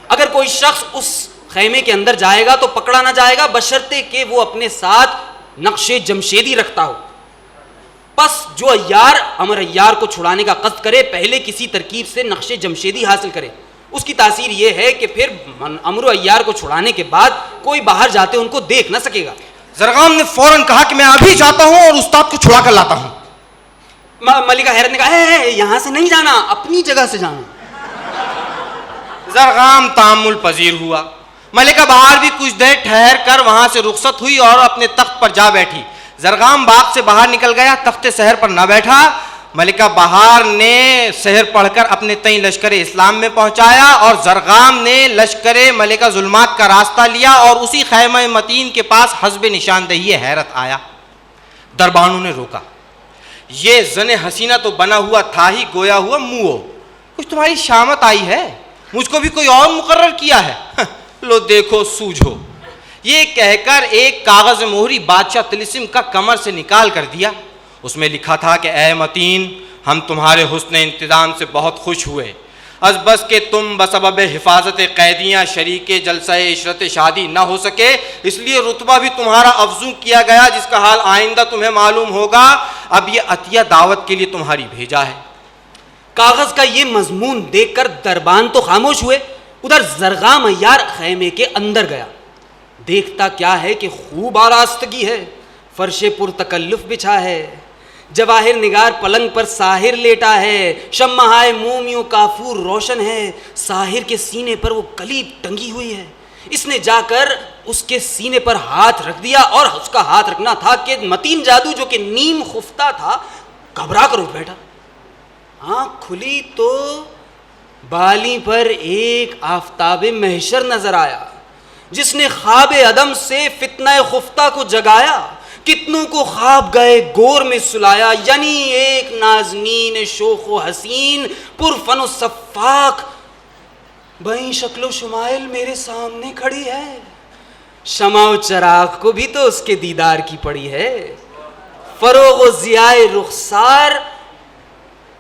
اگر کوئی شخص اس خیمے کے اندر جائے گا تو پکڑا نہ جائے گا بشرطے کہ وہ اپنے ساتھ نقش جمشیدی رکھتا ہو. پس جو عیار امر عیار کو چھڑانے کا قصد کرے پہلے کسی ترکیب سے نقش جمشیدی حاصل کرے. اس کی تاثیر یہ ہے کہ پھر امر عیار کو چھڑانے کے بعد کوئی باہر جاتے ان کو دیکھ نہ سکے گا. زرغام نے فوراً کہا کہ میں ابھی جاتا ہوں اور استاد کو چھڑا کر لاتا ہوں. ملکہ حیرت نے کہا یہاں سے نہیں جانا, اپنی جگہ سے جانا. زرغام تامل پذیر ہوا. ملکہ بہار بھی کچھ دیر ٹھہر کر وہاں سے رخصت ہوئی اور اپنے تخت پر جا بیٹھی. زرغام باغ سے باہر نکل گیا, تخت سحر پر نہ بیٹھا. ملکہ بہار نے سحر پڑھ کر اپنے تئیں لشکر اسلام میں پہنچایا اور زرغام نے لشکر ملکہ ظلمات کا راستہ لیا اور اسی خیمہ متین کے پاس حسب نشاندہی حیرت آیا. دربانوں نے روکا. یہ زن حسینہ تو بنا ہوا تھا ہی گویا ہوا موو, کچھ تمہاری شامت آئی ہے, مجھ کو بھی کوئی اور مقرر کیا ہے, لو دیکھو سوجھو. یہ کہہ کر ایک کاغذ مہری بادشاہ طلسم کا کمر سے نکال کر دیا. اس میں لکھا تھا کہ اے متین, ہم تمہارے حسن انتظام سے بہت خوش ہوئے, از بس کہ تم بسبب حفاظت قیدیاں شریک جلسہ عشرت شادی نہ ہو سکے, اس لیے رتبہ بھی تمہارا افزوں کیا گیا, جس کا حال آئندہ تمہیں معلوم ہوگا. اب یہ عطیہ دعوت کے لیے تمہاری بھیجا ہے. کاغذ کا یہ مضمون دیکھ کر دربان تو خاموش ہوئے. ادھر زرغام عیار خیمے کے اندر گیا. دیکھتا کیا ہے کہ خوب آراستگی ہے, فرش پر تکلف بچھا ہے, جواہر نگار پلنگ پر ساحر لیٹا ہے, شمعائے موم یوں کافور روشن ہے, ساحر کے سینے پر وہ کلید ٹنگی ہوئی ہے. اس نے جا کر اس کے سینے پر ہاتھ رکھ دیا اور اس کا ہاتھ رکھنا تھا کہ متین جادو جو کہ نیم خفتہ تھا گھبرا کر اٹھ بیٹھا. آنکھ کھلی تو بالی پر ایک آفتاب محشر نظر آیا جس نے خواب عدم سے فتنہ خفتہ کو جگایا, کتنوں کو خواب گئے گور میں سلایا. یعنی ایک نازنین شوخ و حسین پرفن و صفاق بہیں شکل و شمائل میرے سامنے کھڑی ہے. شمع و چراغ کو بھی تو اس کے دیدار کی پڑی ہے. فروغ و ضیائے رخسار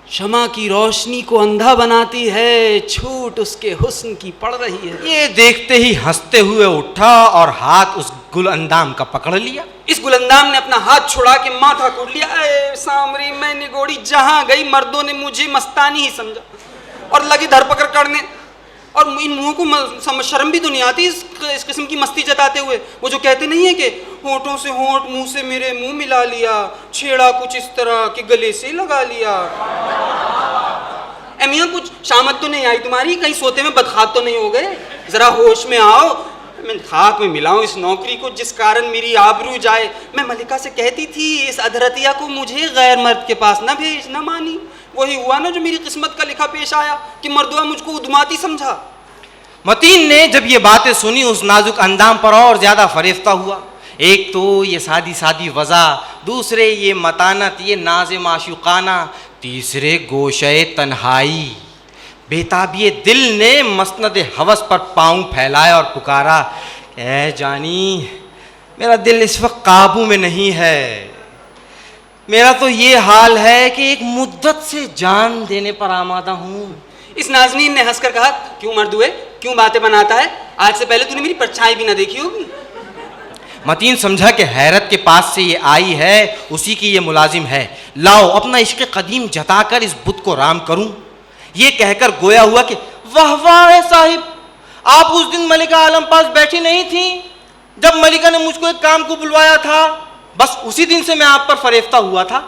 شمع کی روشنی کو اندھا بناتی ہے, چھوٹ اس کے حسن کی پڑ رہی ہے. یہ دیکھتے ہی ہنستے ہوئے اٹھا اور ہاتھ اس گل اندام کا پکڑ لیا. اس گل اندام نے اپنا ہاتھ چھڑا کے ماتھا کوٹ لیا. اے سامری میں نگوڑی جہاں گئی مردوں نے مجھے مستانی ہی سمجھا اور لگی دھر پکڑ کرنے, اور ان منہوں کو شرم بھی تو نہیں آتی اس قسم کی مستی جتاتے ہوئے. وہ جو کہتے نہیں ہیں کہ ہونٹوں سے ہونٹ منہ سے میرے منہ ملا لیا, چھیڑا کچھ اس طرح کہ گلے سے لگا لیا. اے میاں کچھ شامت تو نہیں آئی تمہاری, کہیں سوتے میں بدخات تو نہیں ہو گئے, ذرا ہوش میں آؤ. میں خاک میں ملاؤں اس نوکری کو جس کارن میری آبرو جائے. میں ملکہ سے کہتی تھی اس ادھرتیہ کو مجھے غیر مرد کے پاس نہ بھیج, نہ مانی. وہی ہوا نا جو میری قسمت کا لکھا پیش آیا کہ مردوا مجھ کو ادماتی سمجھا. متین نے جب یہ باتیں سنی اس نازک اندام پر اور زیادہ فریفتہ ہوا. ایک تو یہ سادی سادی وضع, دوسرے یہ متانت, یہ ناز معشوقانہ, تیسرے گوشے تنہائی. بیتابی دل نے مسند ہوس پر پاؤں پھیلایا اور پکارا, اے جانی میرا دل اس وقت قابو میں نہیں ہے. میرا تو یہ حال ہے کہ ایک مدت سے جان دینے پر آمادہ ہوں. اس نازنین نے ہنس کر کہا, کیوں مرد ہوئے, کیوں باتیں بناتا ہے, آج سے پہلے تو نے میری پرچھائی بھی نہ دیکھی ہوگی. متین سمجھا کہ حیرت کے پاس سے یہ آئی ہے, اسی کی یہ ملازم ہے, لاؤ اپنا عشق قدیم جتا کر اس بت کو رام کروں. یہ کہہ کر گویا ہوا کہ واہ واہ صاحب, آپ اس دن ملکہ عالم پاس بیٹھی نہیں تھیں جب ملکہ نے مجھ کو ایک کام کو بلوایا تھا, بس اسی دن سے میں آپ پر فریفتہ ہوا تھا.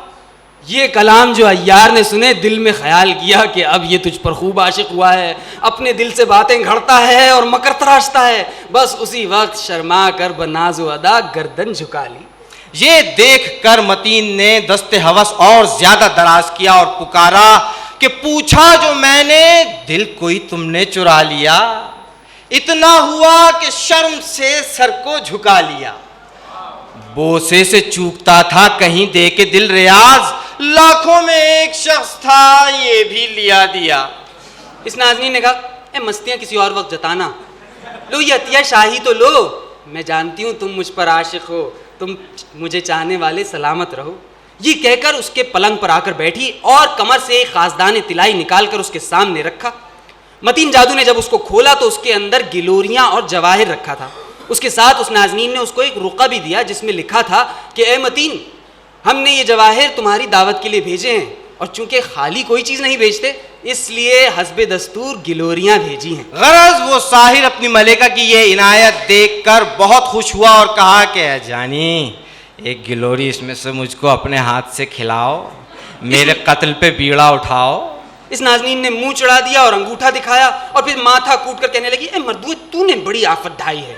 یہ کلام جو عیار نے سنے دل میں خیال کیا کہ اب یہ تجھ پر خوب عاشق ہوا ہے, اپنے دل سے باتیں گھڑتا ہے اور مکر تراشتا ہے. بس اسی وقت شرما کر بناز و ادا گردن جھکا لی. یہ دیکھ کر متین نے دست ہوس اور زیادہ دراز کیا اور پکارا کہ پوچھا جو میں نے, دل کوئی تم نے چرا لیا. اتنا ہوا کہ شرم سے سر کو جھکا لیا. بوسے سے چوکتا تھا کہیں دے کے دل ریاض, لاکھوں میں ایک شخص تھا یہ بھی لیا دیا. اس نازنین نے کہا, اے مستیاں کسی اور وقت جتانا, لو یہ عطیہ شاہی تو لو, میں جانتی ہوں تم مجھ پر عاشق ہو, تم مجھے چاہنے والے سلامت رہو. یہ کہہ کر اس کے پلنگ پر آ کر بیٹھی اور کمر سے ایک خازدان طلائی نکال کر اس کے سامنے رکھا. متین جادو نے جب اس کو کھولا تو اس کے اندر گلوریاں اور جواہر رکھا تھا. اس کے ساتھ اس نازنین نے اس کو ایک رقعہ بھی دیا جس میں لکھا تھا کہ اے متین, ہم نے یہ جواہر تمہاری دعوت کے لیے بھیجے ہیں, اور چونکہ خالی کوئی چیز نہیں بھیجتے اس لیے حسب دستور گلوریاں بھیجی ہیں. غرض وہ ساحر اپنی ملکہ کی یہ عنایت دیکھ کر بہت خوش ہوا اور کہا کہ اے جانی, ایک گلوری اس میں سے مجھ کو اپنے ہاتھ سے کھلاؤ, میرے قتل پہ بیڑا اٹھاؤ. اس نازنین نے منہ چڑھا دیا اور انگوٹھا دکھایا اور پھر ماتھا کوٹ کر کہنے لگی, اے مردوے تو نے بڑی آفت ڈھائی ہے.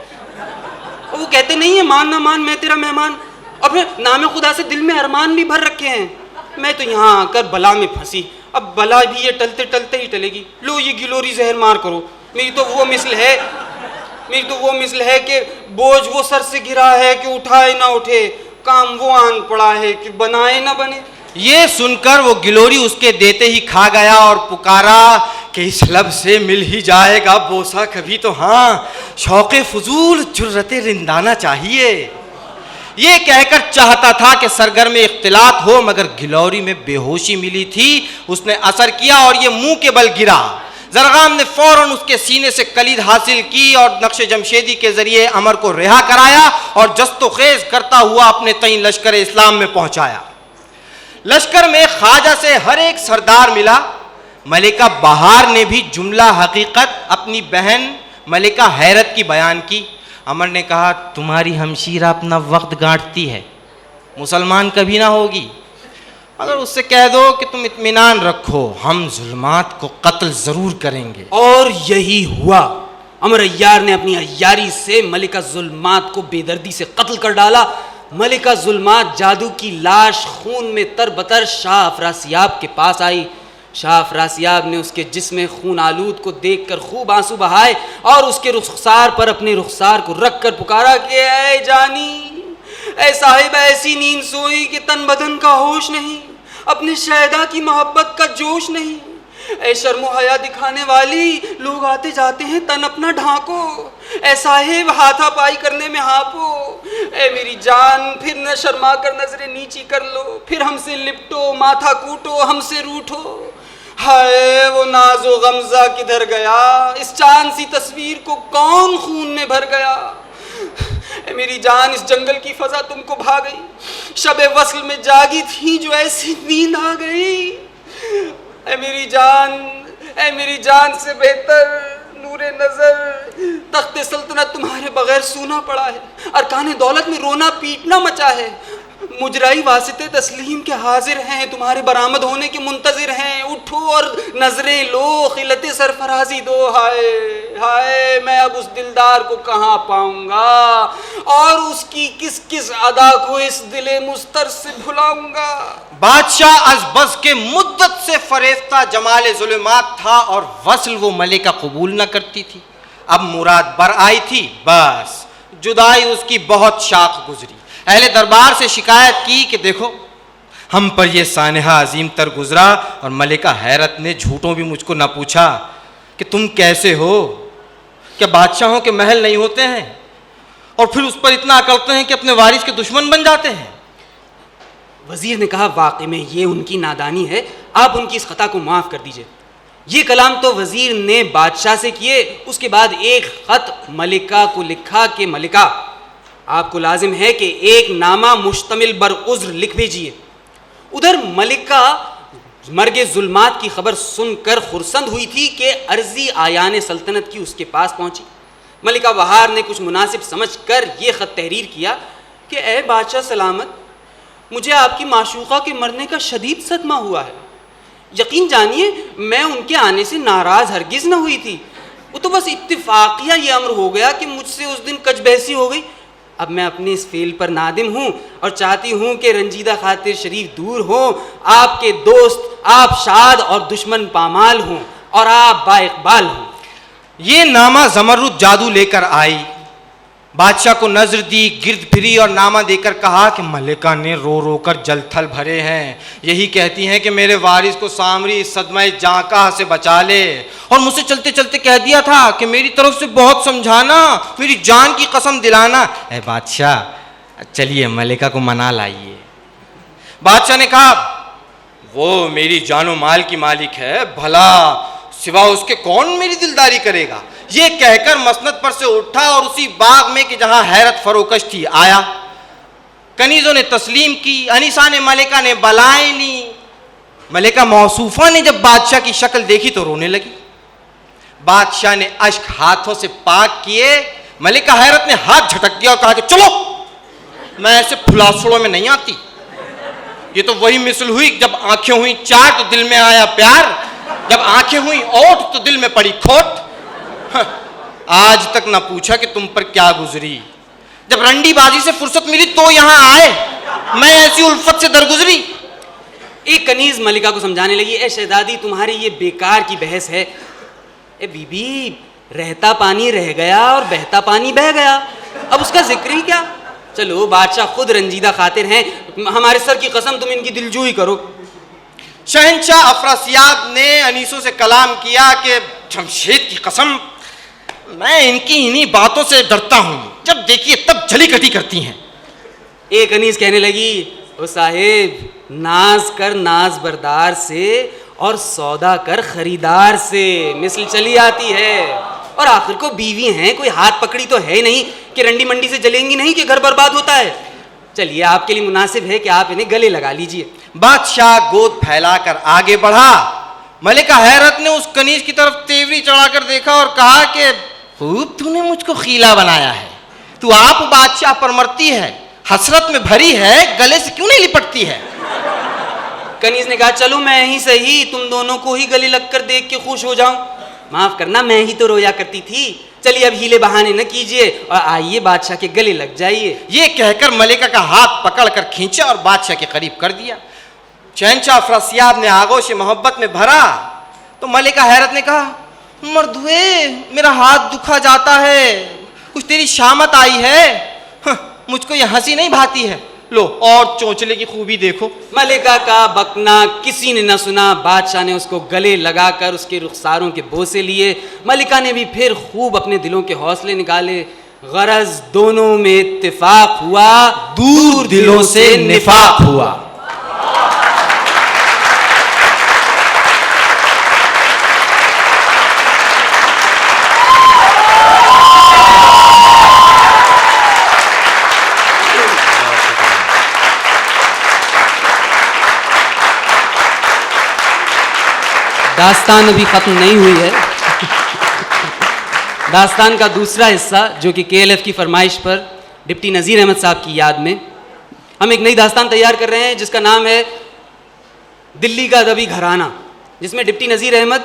اور وہ کہتے نہیں ہیں مان نہ مان میں تیرا مہمان, اور پھر نام خدا سے دل میں ارمان بھی بھر رکھے ہیں. میں تو یہاں آ کر بلا میں پھنسی, اب بلا بھی یہ ٹلتے ٹلتے ہی ٹلے گی. لو یہ گلوری زہر مار کرو. میری تو وہ مثل ہے کہ بوجھ وہ سر سے گرا ہے کہ اٹھائے نہ اٹھے, کام وہ آن پڑا ہے کہ بنائے نہ بنے. یہ سن کر وہ گلوری اس کے دیتے ہی کھا گیا اور پکارا کہ اس لب سے مل ہی جائے گا بوسا کبھی تو, ہاں شوق فضول جرت رندانہ چاہیے. یہ کہہ کر چاہتا تھا کہ سرگرم اختلاط ہو, مگر گلوری میں بے ہوشی ملی تھی, اس نے اثر کیا اور یہ منہ کے بل گرا. زرغام نے فوراً اس کے سینے سے کلید حاصل کی اور نقش جمشیدی کے ذریعے امر کو رہا کرایا اور جست و خیز کرتا ہوا اپنے تئیں لشکر اسلام میں پہنچایا. لشکر میں خواجہ سے ہر ایک سردار ملا. ملکہ بہار نے بھی جملہ حقیقت اپنی بہن ملکہ حیرت کی بیان کی. عمر نے کہا, تمہاری ہمشیرہ اپنا وقت گانٹتی ہے, مسلمان کبھی نہ ہوگی, مگر اس سے کہہ دو کہ تم اطمینان رکھو, ہم ظلمات کو قتل ضرور کریں گے. اور یہی ہوا. عمر عیار نے اپنی عیاری سے ملکہ ظلمات کو بے دردی سے قتل کر ڈالا. ملکہ ظلمات جادو کی لاش خون میں تر بتر شاہ افراسیاب کے پاس آئی. شاہ افراسیاب نے اس کے جسم خون آلود کو دیکھ کر خوب آنسو بہائے اور اس کے رخسار پر اپنے رخسار کو رکھ کر پکارا کہ اے جانی, اے صاحب ایسی نیند سوئی کہ تن بدن کا ہوش نہیں, اپنے شہدا کی محبت کا جوش نہیں. اے شرم و حیا دکھانے والی, لوگ آتے جاتے ہیں تن اپنا ڈھانکو. اے صاحب ہاتھا پائی کرنے میں ہاپو. اے میری جان, پھر نہ شرما کر نظریں نیچی کر لو, پھر ہم سے لپٹو, ماتھا کوٹو, ہم سے روٹھو. ہائے وہ ناز و غمزہ کدھر گیا, اس چاند سی تصویر کو کون خون میں بھر گیا. اے میری جان, اس جنگل کی فضا تم کو بھا گئی, شب وصل میں جاگی تھی جو ایسی نیند آ گئی. اے میری جان سے بہتر نور نظر تخت سلطنت تمہارے بغیر سونا پڑا ہے, ارکان دولت میں رونا پیٹنا مچا ہے. مجرائی واسطے تسلیم کے حاضر ہیں, تمہارے برآمد ہونے کے منتظر ہیں. اٹھو اور نظریں لو, خلت سرفرازی دو. ہائے ہائے, میں اب اس دلدار کو کہاں پاؤں گا اور اس کی کس کس ادا کو اس دل مستر سے بھلاؤں گا. بادشاہ از بس کے مدت سے فریفتہ جمال ظلمات تھا اور وصل وہ ملکہ قبول نہ کرتی تھی. اب مراد بر آئی تھی, بس جدائی اس کی بہت شاق گزری. اہل دربار سے شکایت کی کہ دیکھو, ہم پر یہ سانحہ عظیم تر گزرا اور ملکہ حیرت نے جھوٹوں بھی مجھ کو نہ پوچھا کہ تم کیسے ہو, کیا بادشاہوں کے محل نہیں ہوتے ہیں, اور پھر اس پر اتنا اکڑتے ہیں کہ اپنے وارث کے دشمن بن جاتے ہیں. وزیر نے کہا, واقعی میں یہ ان کی نادانی ہے, آپ ان کی اس خطا کو معاف کر دیجئے. یہ کلام تو وزیر نے بادشاہ سے کیے. اس کے بعد ایک خط ملکہ کو لکھا کہ ملکہ, آپ کو لازم ہے کہ ایک نامہ مشتمل بر عذر لکھ بھیجیے. ادھر ملکہ مرگ ظلمات کی خبر سن کر خرسند ہوئی تھی کہ عرضی آیان سلطنت کی اس کے پاس پہنچی. ملکہ بہار نے کچھ مناسب سمجھ کر یہ خط تحریر کیا کہ اے بادشاہ سلامت, مجھے آپ کی معشوقہ کے مرنے کا شدید صدمہ ہوا ہے. یقین جانیے میں ان کے آنے سے ناراض ہرگز نہ ہوئی تھی, وہ تو بس اتفاقیہ یہ امر ہو گیا کہ مجھ سے اس دن کچ بحثی ہو گئی. اب میں اپنے اس فعل پر نادم ہوں اور چاہتی ہوں کہ رنجیدہ خاطر شریف دور ہوں, آپ کے دوست آپ شاد اور دشمن پامال ہوں اور آپ با اقبال ہوں. یہ نامہ زمرد جادو لے کر آئی. بادشاہ کو نظر دی, گرد پھری اور نامہ دے کر کہا کہ ملکہ نے رو رو کر جل تھل بھرے ہیں, یہی کہتی ہیں کہ میرے وارث کو سامری صدمہ جانکاہ سے بچا لے, اور مجھ سے چلتے چلتے کہہ دیا تھا کہ میری طرف سے بہت سمجھانا, میری جان کی قسم دلانا. اے بادشاہ چلیے ملکہ کو منا لائیے. بادشاہ نے کہا وہ میری جان و مال کی مالک ہے, بھلا سوا اس کے کون میری دلداری کرے گا. یہ کہہ کر مسند پر سے اٹھا اور اسی باغ میں کہ جہاں حیرت فروکش تھی آیا. کنیزوں نے تسلیم کی, انیسہ نے ملکہ نے بلائیں لی. ملکہ موصوفہ نے جب بادشاہ کی شکل دیکھی تو رونے لگی. بادشاہ نے اشک ہاتھوں سے پاک کیے. ملکہ حیرت نے ہاتھ جھٹک دیا اور کہا کہ چلو, میں ایسے پھلاسڑوں میں نہیں آتی. یہ تو وہی مثل ہوئی جب آنکھیں ہوئی چار تو دل میں آیا پیار, جب آنکھیں ہوئی اوٹ تو دل میں پڑی کھوٹ. آج تک نہ پوچھا کہ تم پر کیا گزری, جب رنڈی بازی سے فرصت ملی تو یہاں آئے, میں ایسی الفت سے درگزری. ایک کنیز ملکہ کو سمجھانے لگی, اے شہزادی تمہاری یہ بیکار کی بحث ہے. اے بی بی, رہتا پانی رہ گیا اور بہتا پانی بہ گیا, اب اس کا ذکر ہی کیا. چلو بادشاہ خود رنجیدہ خاطر ہیں, ہمارے سر کی قسم تم ان کی دلجوئی کرو. شہنشاہ افراسیاب نے انیسوں سے کلام کیا کہ جمشید کی قسم میں ان کی انہی باتوں سے ڈرتا ہوں, جب دیکھیے تب جلی کٹی کرتی ہیں. ایک انیس کہنے لگی, او صاحب ناز کر ناز بردار سے اور سودا کر خریدار سے, مثل چلی آتی ہے. اور آخر کو بیوی ہیں, کوئی ہاتھ پکڑی تو ہے نہیں کہ رنڈی منڈی سے جلیں گی نہیں کہ گھر برباد ہوتا ہے. چلیے آپ کے لیے مناسب ہے کہ آپ انہیں گلے لگا لیجئے. بادشاہ گود پھیلا کر آگے بڑھا. ملکہ حیرت نے اس کنیز کی طرف تیوری چڑھا کر دیکھا اور کہا کہ خوب تو نے مجھ کو خیلا بنایا ہے, تو آپ بادشاہ پر مرتی ہے, حسرت میں بھری ہے, گلے سے کیوں نہیں لپٹتی ہے. کنیز نے کہا چلو میں ہی صحیح تم دونوں کو ہی گلے لگ کر دیکھ کے خوش ہو جاؤں. معاف کرنا میں ہی تو رویا کرتی تھی. چلیے اب ہیلے بہانے نہ کیجئے اور آئیے بادشاہ کے گلے لگ جائیے. یہ کہہ کر ملکہ کا ہاتھ پکڑ کر کھینچا اور بادشاہ کے قریب کر دیا. شہنشاہ افراسیاب نے آغوش محبت میں بھرا تو ملکہ حیرت نے کہا مرد ہوئے میرا ہاتھ دکھا جاتا ہے, کچھ تیری شامت آئی ہے, مجھ کو یہ ہنسی نہیں بھاتی ہے, لو اور چونچلے کی خوبی دیکھو. ملکہ کا بکنا کسی نے نہ سنا. بادشاہ نے اس کو گلے لگا کر اس کے رخساروں کے بوسے لیے. ملکہ نے بھی پھر خوب اپنے دلوں کے حوصلے نکالے. غرض دونوں میں اتفاق ہوا, دور دلوں سے نفاق ہوا. داستان ابھی ختم نہیں ہوئی ہے. داستان کا دوسرا حصہ جو کہ KLF کی فرمائش پر ڈپٹی نذیر احمد صاحب کی یاد میں ہم ایک نئی داستان تیار کر رہے ہیں جس کا نام ہے دلی کا ادبی گھرانہ, جس میں ڈپٹی نذیر احمد,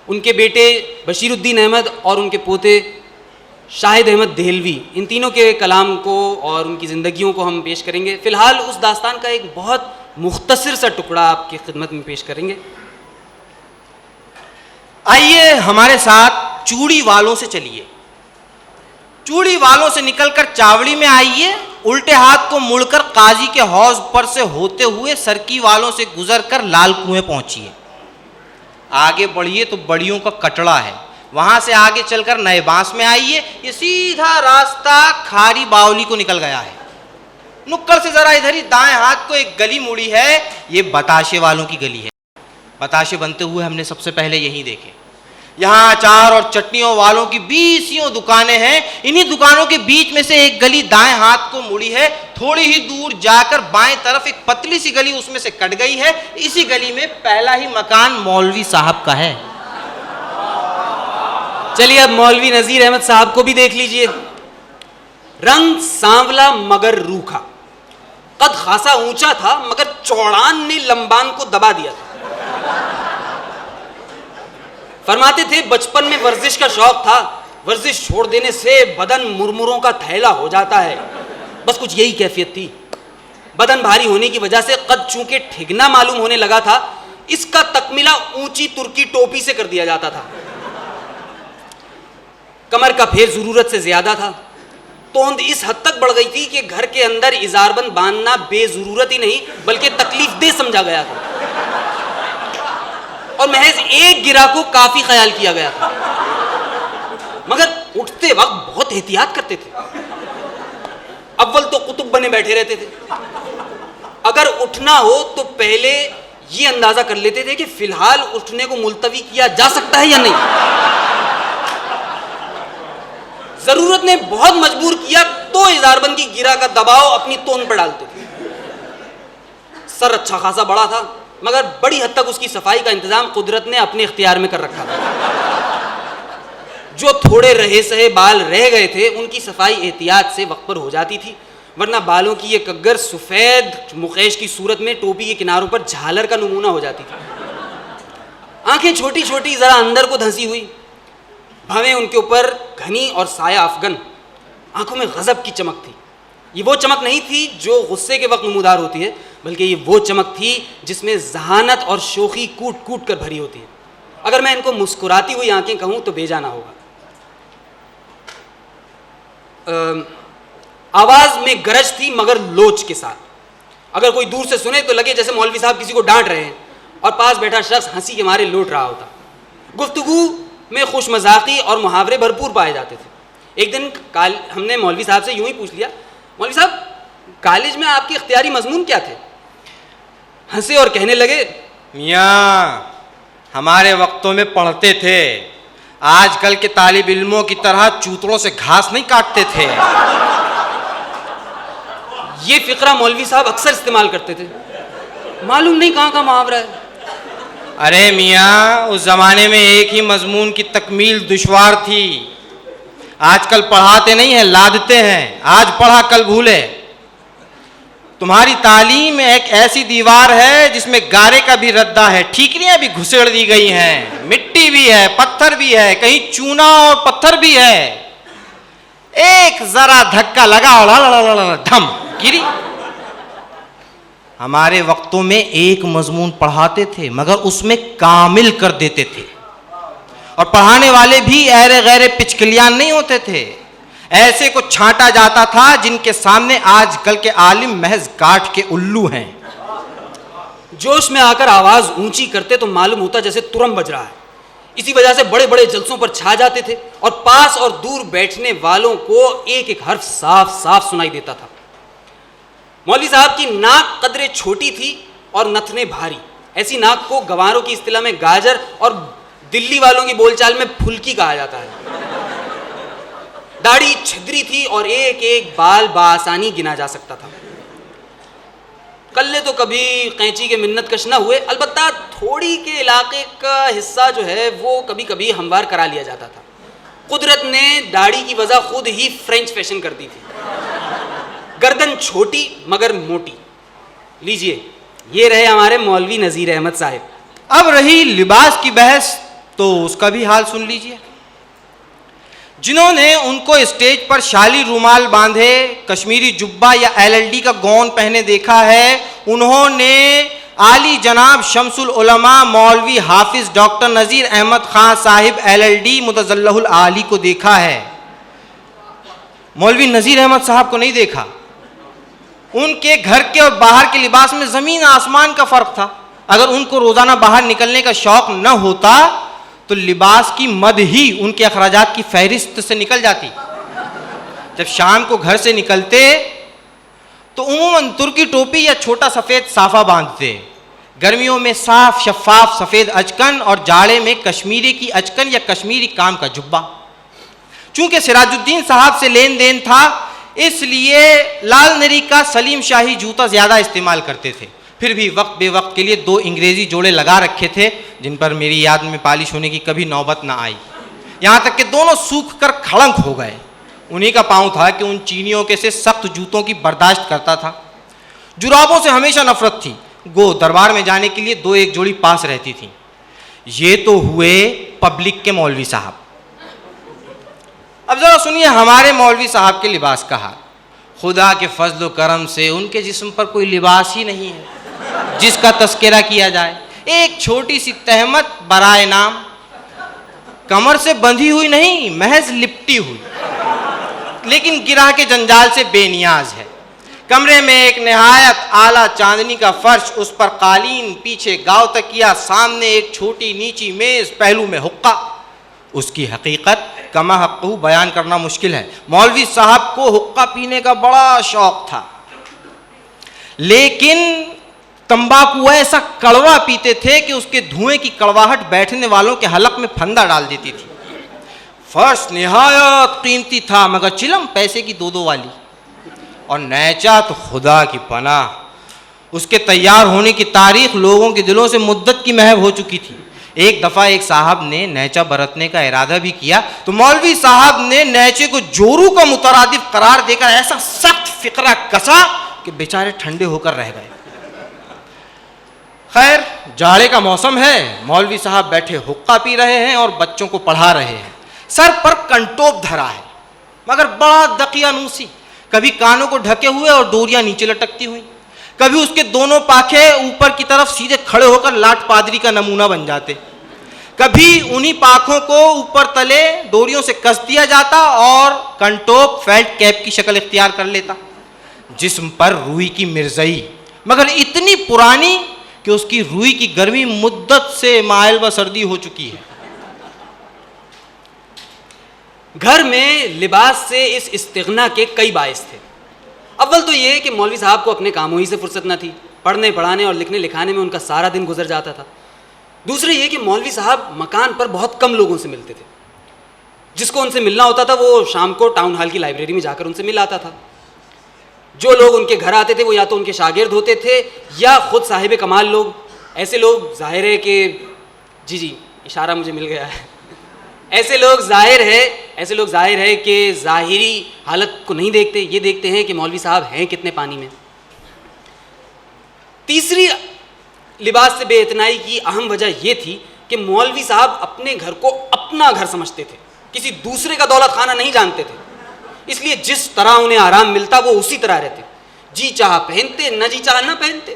ان کے بیٹے بشیر الدین احمد اور ان کے پوتے شاہد احمد دہلوی, ان تینوں کے کلام کو اور ان کی زندگیوں کو ہم پیش کریں گے. فی الحال اس داستان کا ایک بہت مختصر سا ٹکڑا آپ کی خدمت میں پیش کریں گے. آئیے ہمارے ساتھ چوڑی والوں سے چلیے. چوڑی والوں سے نکل کر چاوڑی میں آئیے, الٹے ہاتھ کو مڑ کر قاضی کے حوض پر سے ہوتے ہوئے سرکی والوں سے گزر کر لال کنویں پہنچیے. آگے بڑھیے تو بڑیوں کا کٹڑا ہے, وہاں سے آگے چل کر نئے بانس میں آئیے. یہ سیدھا راستہ کھاری باولی کو نکل گیا ہے. نکڑ سے ذرا ادھر ہی دائیں ہاتھ کو ایک گلی مڑی ہے, یہ بتاشے والوں کی گلی ہے. بتاشے بنتے ہوئے ہم نے سب سے پہلے یہیں دیکھے. یہاں اچار اور چٹنیوں والوں کی 20 دکانیں ہیں. انہی دکانوں کے بیچ میں سے ایک گلی دائیں ہاتھ کو مڑی ہے. تھوڑی ہی دور جا کر بائیں طرف ایک پتلی سی گلی اس میں سے کٹ گئی ہے. اسی گلی میں پہلا ہی مکان مولوی صاحب کا ہے. چلیے اب مولوی نذیر احمد صاحب کو بھی دیکھ لیجئے. رنگ سانولا مگر روکھا, قد خاصا اونچا تھا مگر چوڑان نے لمبان کو دبا دیا تھا. فرماتے تھے بچپن میں ورزش کا شوق تھا, ورزش چھوڑ دینے سے بدن مرمروں کا تھیلا ہو جاتا ہے. بس کچھ یہی کیفیت تھی. بدن بھاری ہونے کی وجہ سے قد چونکہ ٹھگنا معلوم ہونے لگا تھا, اس کا تکملہ اونچی ترکی ٹوپی سے کر دیا جاتا تھا. کمر کا پھیر ضرورت سے زیادہ تھا. توند اس حد تک بڑھ گئی تھی کہ گھر کے اندر ازار بند باندھنا بے ضرورت ہی نہیں بلکہ تکلیف دہ سمجھا گیا تھا، اور محض ایک گرہ کو کافی خیال کیا گیا تھا، مگر اٹھتے وقت بہت احتیاط کرتے تھے۔ اول تو قطب بنے بیٹھے رہتے تھے، اگر اٹھنا ہو تو پہلے یہ اندازہ کر لیتے تھے کہ فی الحال اٹھنے کو ملتوی کیا جا سکتا ہے یا نہیں۔ ضرورت نے بہت مجبور کیا تو اظہار بند کی گرہ کا دباؤ اپنی تون پر ڈالتے تھے۔ سر اچھا خاصا بڑا تھا مگر بڑی حد تک اس کی صفائی کا انتظام قدرت نے اپنے اختیار میں کر رکھا تھا۔ جو تھوڑے رہے سہے بال رہ گئے تھے ان کی صفائی احتیاط سے وقت پر ہو جاتی تھی، ورنہ بالوں کی یہ کگر سفید مخیش کی صورت میں ٹوپی کے کناروں پر جھالر کا نمونہ ہو جاتی تھی۔ آنکھیں چھوٹی چھوٹی ذرا اندر کو دھنسی ہوئی، بھویں ان کے اوپر گھنی اور سایہ افغن، آنکھوں میں غضب کی چمک تھی۔ یہ وہ چمک نہیں تھی جو غصے کے وقت نمودار ہوتی ہے، بلکہ یہ وہ چمک تھی جس میں ذہانت اور شوخی کوٹ کوٹ کر بھری ہوتی ہے۔ اگر میں ان کو مسکراتی ہوئی آنکھیں کہوں تو بے جانا ہوگا۔ آواز میں گرج تھی مگر لوچ کے ساتھ، اگر کوئی دور سے سنے تو لگے جیسے مولوی صاحب کسی کو ڈانٹ رہے ہیں اور پاس بیٹھا شخص ہنسی کے مارے لوٹ رہا ہوتا۔ گفتگو میں خوش مذاقی اور محاورے بھرپور پائے جاتے تھے۔ ایک دن ہم نے مولوی صاحب سے یوں ہی پوچھ لیا، مولوی صاحب کالج میں آپ کے اختیاری مضمون کیا تھے؟ ہنسے اور کہنے لگے، میاں ہمارے وقتوں میں پڑھتے تھے، آج کل کے طالب علموں کی طرح چوتڑوں سے گھاس نہیں کاٹتے تھے۔ یہ فقرہ مولوی صاحب اکثر استعمال کرتے تھے، معلوم نہیں کہاں کا محاورہ ہے۔ ارے میاں اس زمانے میں ایک ہی مضمون کی تکمیل دشوار تھی، آج کل پڑھاتے نہیں ہیں لادتے ہیں، آج پڑھا کل بھولے۔ تمہاری تعلیم ایک ایسی دیوار ہے جس میں گارے کا بھی ردہ ہے، ٹھیکریاں بھی گھسیڑ دی گئی ہیں، مٹی بھی ہے، پتھر بھی ہے، کہیں چونا اور پتھر بھی ہے، ایک ذرا دھکا لگا اور دھم گری۔ ہمارے وقتوں میں ایک مضمون پڑھاتے تھے مگر اس میں کامل کر دیتے تھے، اور پڑھانے والے بھی ایرے غیرے پچکلیان نہیں ہوتے تھے، ایسے کو چھانٹا جاتا تھا جن کے سامنے آج کل کے عالم محض کاٹ کے الو ہیں۔ جوش میں آ کر آواز اونچی کرتے تو معلوم ہوتا جیسے ترم بج رہا ہے، اسی وجہ سے بڑے بڑے جلسوں پر چھا جاتے تھے اور پاس اور دور بیٹھنے والوں کو ایک ایک حرف صاف صاف سنائی دیتا تھا۔ مولوی صاحب کی ناک قدرے چھوٹی تھی اور نتنے بھاری، ایسی ناک کو گواروں کی اصطلاح میں گاجر اور دلی والوں کی بول چال میں پھلکی کہا جاتا ہے۔ داڑھی چھدری تھی اور ایک ایک بال بآسانی گنا جا سکتا تھا۔ کلے تو کبھی قینچی کے منت کش نہ ہوئے، البتہ تھوڑی کے علاقے کا حصہ جو ہے وہ کبھی کبھی ہموار کرا لیا جاتا تھا۔ قدرت نے داڑھی کی وجہ خود ہی فرینچ فیشن کر دی تھی۔ گردن چھوٹی مگر موٹی۔ لیجئے یہ رہے ہمارے مولوی نذیر احمد صاحب۔ اب رہی لباس کی بحث تو اس کا بھی حال سن لیجئے۔ جنہوں نے ان کو اسٹیج پر شالی رومال باندھے، کشمیری جبہ یا LLD کا گون پہنے دیکھا ہے، انہوں نے عالی جناب شمس العلماء مولوی حافظ ڈاکٹر نذیر احمد خان صاحب LLD متظلہ العالی کو دیکھا ہے، مولوی نذیر احمد صاحب کو نہیں دیکھا۔ ان کے گھر کے اور باہر کے لباس میں زمین آسمان کا فرق تھا۔ اگر ان کو روزانہ باہر نکلنے کا شوق نہ ہوتا تو لباس کی مد ہی ان کے اخراجات کی فہرست سے نکل جاتی۔ جب شام کو گھر سے نکلتے تو عموماً ترکی ٹوپی یا چھوٹا سفید صافہ باندھتے، گرمیوں میں صاف شفاف سفید اچکن اور جاڑے میں کشمیری کی اچکن یا کشمیری کام کا جبہ۔ چونکہ سراج الدین صاحب سے لین دین تھا اس لیے لال نری کا سلیم شاہی جوتا زیادہ استعمال کرتے تھے، پھر بھی وقت بے وقت کے لیے 2 انگریزی جوڑے لگا رکھے تھے جن پر میری یاد میں پالش ہونے کی کبھی نوبت نہ آئی، یہاں تک کہ دونوں سوکھ کر کھڑنک ہو گئے۔ انہی کا پاؤں تھا کہ ان چینیوں کے سے سخت جوتوں کی برداشت کرتا تھا۔ جرابوں سے ہمیشہ نفرت تھی، گو دربار میں جانے کے لیے 2-1 جوڑی پاس رہتی تھی۔ یہ تو ہوئے پبلک کے مولوی صاحب۔ اب ذرا سنیے ہمارے مولوی صاحب کے لباس کا حال۔ خدا کے فضل و کرم سے ان کے جسم پر کوئی لباس ہی نہیں ہے جس کا تذکرہ کیا جائے۔ ایک چھوٹی سی تہمت برائے نام، کمر سے بندھی ہوئی نہیں، محض لپٹی ہوئی۔ لیکن گرہ کے جنجال سے بے نیاز ہے. کمرے میں ایک نہایت اعلیٰ چاندنی کا فرش، اس پر قالین، پیچھے گاؤ تکیا، سامنے ایک چھوٹی نیچی میز، پہلو میں حقہ. اس کی حقیقت کما حقہ بیان کرنا مشکل ہے. مولوی صاحب کو حقہ پینے کا بڑا شوق تھا، لیکن تمباکو ایسا کڑوا پیتے تھے کہ اس کے دھوئیں کی کڑواہٹ بیٹھنے والوں کے حلق میں پھندا ڈال دیتی تھی. فرش نہایت قیمتی تھا، مگر چلم پیسے کی 2 والی، اور نیچا تو خدا کی پناہ. اس کے تیار ہونے کی تاریخ لوگوں کے دلوں سے مدت کی محو ہو چکی تھی. ایک دفعہ ایک صاحب نے نیچا برتنے کا ارادہ بھی کیا تو مولوی صاحب نے نیچے کو جورو کا مترادف قرار دے کر ایسا سخت فقرہ کسا کہ بیچارے ٹھنڈے ہو کر رہ گئے. خیر، جاڑے کا موسم ہے، مولوی صاحب بیٹھے حقہ پی رہے ہیں اور بچوں کو پڑھا رہے ہیں. سر پر کنٹوپ دھرا ہے، مگر بڑا دقیانوسی. کبھی کانوں کو ڈھکے ہوئے اور ڈوریاں نیچے لٹکتی ہوئی، کبھی اس کے دونوں پاکھے اوپر کی طرف سیدھے کھڑے ہو کر لاٹ پادری کا نمونہ بن جاتے. کبھی انہی پاکھوں کو اوپر تلے ڈوریوں سے کس دیا جاتا اور کنٹوپ فیلٹ کیپ کی شکل اختیار کر لیتا. جسم پر روئی کی مرزئی، مگر اتنی پرانی کہ اس کی روئی کی گرمی مدت سے مائل و سردی ہو چکی ہے. گھر میں لباس سے اس استغنا کے کئی باعث تھے. اول تو یہ کہ مولوی صاحب کو اپنے کاموں ہی سے فرصت نہ تھی، پڑھنے پڑھانے اور لکھنے لکھانے میں ان کا سارا دن گزر جاتا تھا. دوسرے یہ کہ مولوی صاحب مکان پر بہت کم لوگوں سے ملتے تھے. جس کو ان سے ملنا ہوتا تھا وہ شام کو ٹاؤن ہال کی لائبریری میں جا کر ان سے مل آتا تھا. جو لوگ ان کے گھر آتے تھے وہ یا تو ان کے شاگرد ہوتے تھے یا خود صاحب کمال لوگ. ایسے لوگ ظاہر ہے کہ جی اشارہ مجھے مل گیا ہے. ایسے لوگ ظاہر ہے کہ ظاہری حالت کو نہیں دیکھتے، یہ دیکھتے ہیں کہ مولوی صاحب ہیں کتنے پانی میں. تیسری لباس سے بے اعتنائی کی اہم وجہ یہ تھی کہ مولوی صاحب اپنے گھر کو اپنا گھر سمجھتے تھے، کسی دوسرے کا دولت خانہ نہیں جانتے تھے. اس لیے جس طرح انہیں آرام ملتا وہ اسی طرح رہتے، جی چاہا پہنتے، نہ جی چاہا نہ پہنتے.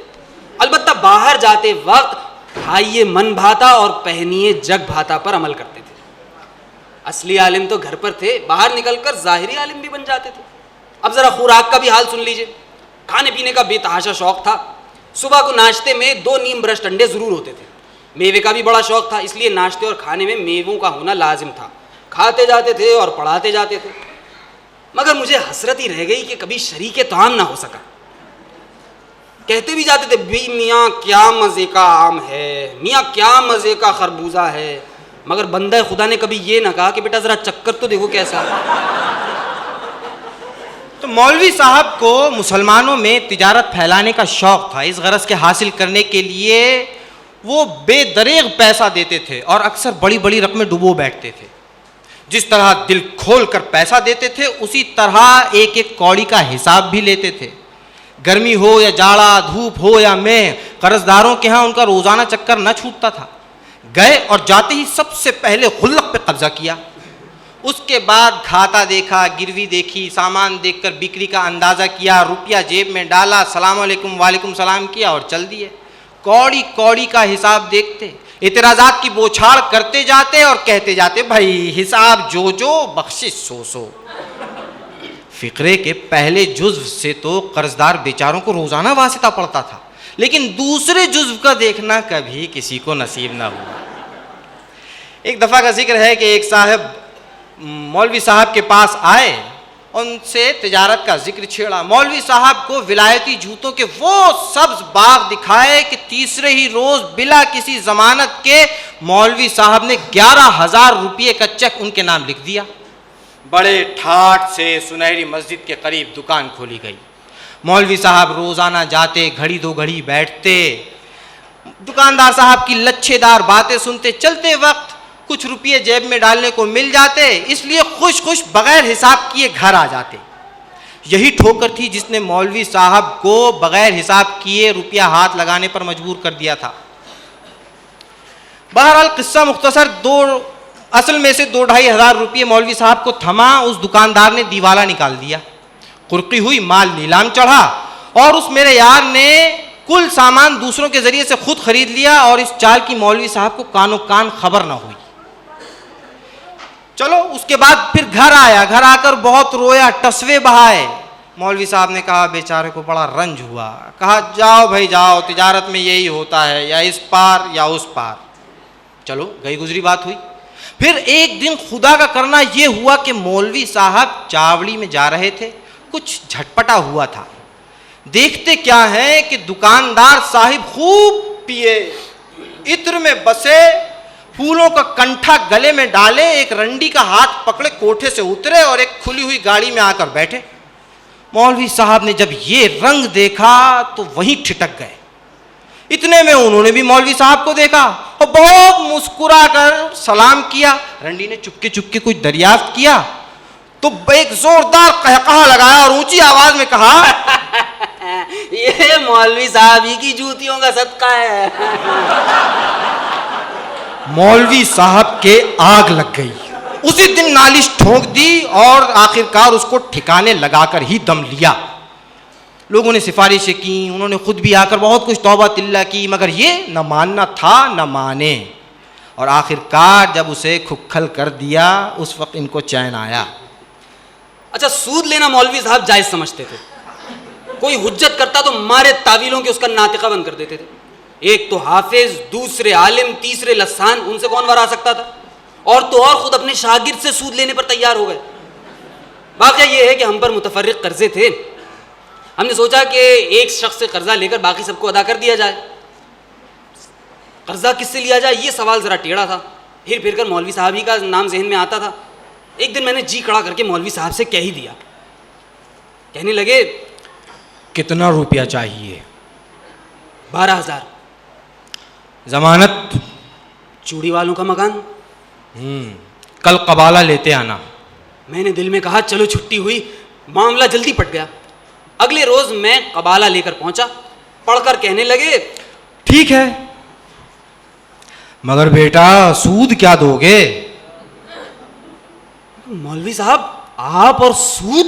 البتہ باہر جاتے وقت کھائیے من بھاتا اور پہنیے جگ بھاتا پر عمل کرتے تھے. اصلی عالم تو گھر پر تھے، باہر نکل کر ظاہری عالم بھی بن جاتے تھے. اب ذرا خوراک کا بھی حال سن لیجئے. کھانے پینے کا بے تحاشا شوق تھا. صبح کو ناشتے میں 2 نیم برشٹ انڈے ضرور ہوتے تھے. میوے کا بھی بڑا شوق تھا، اس لیے ناشتے اور کھانے میں میووں کا ہونا لازم تھا. کھاتے جاتے تھے اور پڑھاتے جاتے تھے. مگر مجھے حسرت ہی رہ گئی کہ کبھی شریک طعام نہ ہو سکا. کہتے بھی جاتے تھے بھی میاں کیا مزے کا آم ہے، میاں کیا مزے کا خربوزہ ہے، مگر بندہ خدا نے کبھی یہ نہ کہا کہ بیٹا ذرا چکر تو دیکھو کیسا. تو مولوی صاحب کو مسلمانوں میں تجارت پھیلانے کا شوق تھا. اس غرض کے حاصل کرنے کے لیے وہ بے دریغ پیسہ دیتے تھے اور اکثر بڑی بڑی رقمیں ڈبو بیٹھتے تھے. جس طرح دل کھول کر پیسہ دیتے تھے اسی طرح ایک ایک کوڑی کا حساب بھی لیتے تھے. گرمی ہو یا جاڑا، دھوپ ہو یا مہ، قرض داروں کے ہاں ان کا روزانہ چکر نہ چھوٹتا تھا. گئے اور جاتے ہی سب سے پہلے غلق پہ قبضہ کیا. اس کے بعد کھاتا دیکھا، گروی دیکھی، سامان دیکھ کر بکری کا اندازہ کیا، روپیہ جیب میں ڈالا، السلام علیکم وعلیکم السلام کیا اور چل دیے. کوڑی کوڑی کا حساب دیکھتے، اعتراضات کی بوچھاڑ کرتے جاتے اور کہتے جاتے بھائی حساب جو بخشش سو. فقرے کے پہلے جزو سے تو قرضدار بیچاروں کو روزانہ واسطہ پڑتا تھا، لیکن دوسرے جزو کا دیکھنا کبھی کسی کو نصیب نہ ہوا. ایک دفعہ کا ذکر ہے کہ ایک صاحب مولوی صاحب کے پاس آئے، ان سے تجارت کا ذکر چھیڑا. مولوی صاحب کو ولایتی جوتوں کے وہ سبز باغ دکھائے کہ تیسرے ہی روز بلا کسی ضمانت کے مولوی صاحب نے 11,000 روپے کا چیک ان کے نام لکھ دیا. بڑے ٹھاٹ سے سنہری مسجد کے قریب دکان کھولی گئی. مولوی صاحب روزانہ جاتے، گھڑی 2 گھڑی بیٹھتے، دکاندار صاحب کی لچھے دار باتیں سنتے. چلتے وقت کچھ روپیے جیب میں ڈالنے کو مل جاتے، اس لیے خوش خوش بغیر حساب کیے گھر آ جاتے. یہی ٹھوکر تھی جس نے مولوی صاحب کو بغیر حساب کیے روپیہ ہاتھ لگانے پر مجبور کر دیا تھا. بہرحال قصہ مختصر، اصل میں سے 2-2.5 ہزار روپیے مولوی صاحب کو تھما. اس دکاندار نے دیوالا نکال دیا. قرقی ہوئی، مال نیلام چڑھا اور اس میرے یار نے کل سامان دوسروں کے ذریعے سے خود خرید لیا اور اس چال کی مولوی صاحب کو کانوں کان خبر نہ ہوئی. چلو اس کے بعد پھر گھر آیا, گھر آ کر بہت رویا, ٹسوے بہائے. مولوی صاحب نے کہا بیچارے کو بڑا رنج ہوا, کہا جاؤ بھائی جاؤ, تجارت میں یہی ہوتا ہے, یا اس پار یا اس پار. چلو گئی گزری بات ہوئی. پھر ایک دن خدا کا کرنا یہ ہوا کہ مولوی صاحب چاوڑی میں جا رہے تھے, کچھ جھٹپٹا ہوا تھا. دیکھتے کیا ہے کہ دکاندار صاحب خوب پیے, عطر میں بسے, پھولوں کا کنٹھا گلے میں ڈالے, ایک رنڈی کا ہاتھ پکڑے کوٹھے سے اترے اور ایک کھلی ہوئی گاڑی میں آ کر بیٹھے. مولوی صاحب نے جب یہ رنگ دیکھا تو وہیں ٹھٹک گئے. اتنے میں انہوں نے بھی مولوی صاحب کو دیکھا اور بہت مسکرا کر سلام کیا. رنڈی نے چپکے چپکے کچھ دریافت کیا تو ایک زوردار قہقہہ لگایا اور اونچی آواز میں کہا یہ مولوی صاحب ہی کی جوتیوں کا صدقہ ہے. مولوی صاحب کے آگ لگ گئی. اسی دن نالش ٹھونک دی اور آخرکار اس کو ٹھکانے لگا کر ہی دم لیا. لوگوں نے سفارشیں کی, انہوں نے خود بھی آ کر بہت کچھ توبہ تلہ کی, مگر یہ نہ ماننا تھا نہ مانے. اور آخرکار جب اسے کھکھل کر دیا اس وقت ان کو چین آیا. اچھا, سود لینا مولوی صاحب جائز سمجھتے تھے. کوئی حجت کرتا تو مارے تعویلوں کے اس کا ناطقہ بند کر دیتے تھے. ایک تو حافظ, دوسرے عالم, تیسرے لسان, ان سے کون ورا سکتا تھا؟ اور تو اور خود اپنے شاگرد سے سود لینے پر تیار ہو گئے. واقعہ یہ ہے کہ ہم پر متفرق قرضے تھے. ہم نے سوچا کہ ایک شخص سے قرضہ لے کر باقی سب کو ادا کر دیا جائے. قرضہ کس سے لیا جائے یہ سوال ذرا ٹیڑھا تھا. پھر پھر کر مولوی صاحب ہی کا نام ذہن میں آتا تھا. ایک دن میں نے جی کھڑا کر کے مولوی صاحب سے کہہ ہی دیا. کہنے لگے کتنا روپیہ چاہیے؟ 12,000. ضمانت؟ چوڑی والوں کا مکان. کل قبالہ لیتے آنا. میں نے دل میں کہا چلو چھٹی ہوئی, معاملہ جلدی پٹ گیا. اگلے روز میں قبالہ لے کر پہنچا. پڑھ کر کہنے لگے ٹھیک ہے مگر بیٹا سود کیا دو گے؟ مولوی صاحب آپ اور سود؟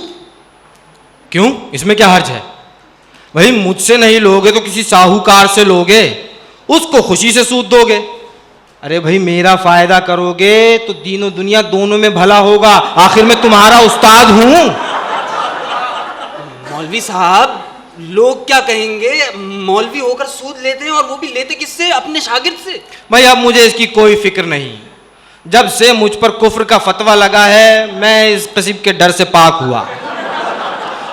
کیوں, اس میں کیا حرج ہے؟ بھائی مجھ سے نہیں لوگے تو کسی ساہوکار سے لوگے, اس کو خوشی سے سود دو گے. ارے بھائی میرا فائدہ کرو گے تو دین و دنیا دونوں میں بھلا ہوگا, آخر میں تمہارا استاد ہوں. مولوی صاحب لوگ کیا کہیں گے, مولوی ہو کر سود لیتے ہیں, اور وہ بھی لیتے کس سے؟ اپنے شاگرد سے. بھائی اب مجھے اس کی کوئی فکر نہیں. جب سے مجھ پر کفر کا فتویٰ لگا ہے میں اس قسم کے ڈر سے پاک ہوا.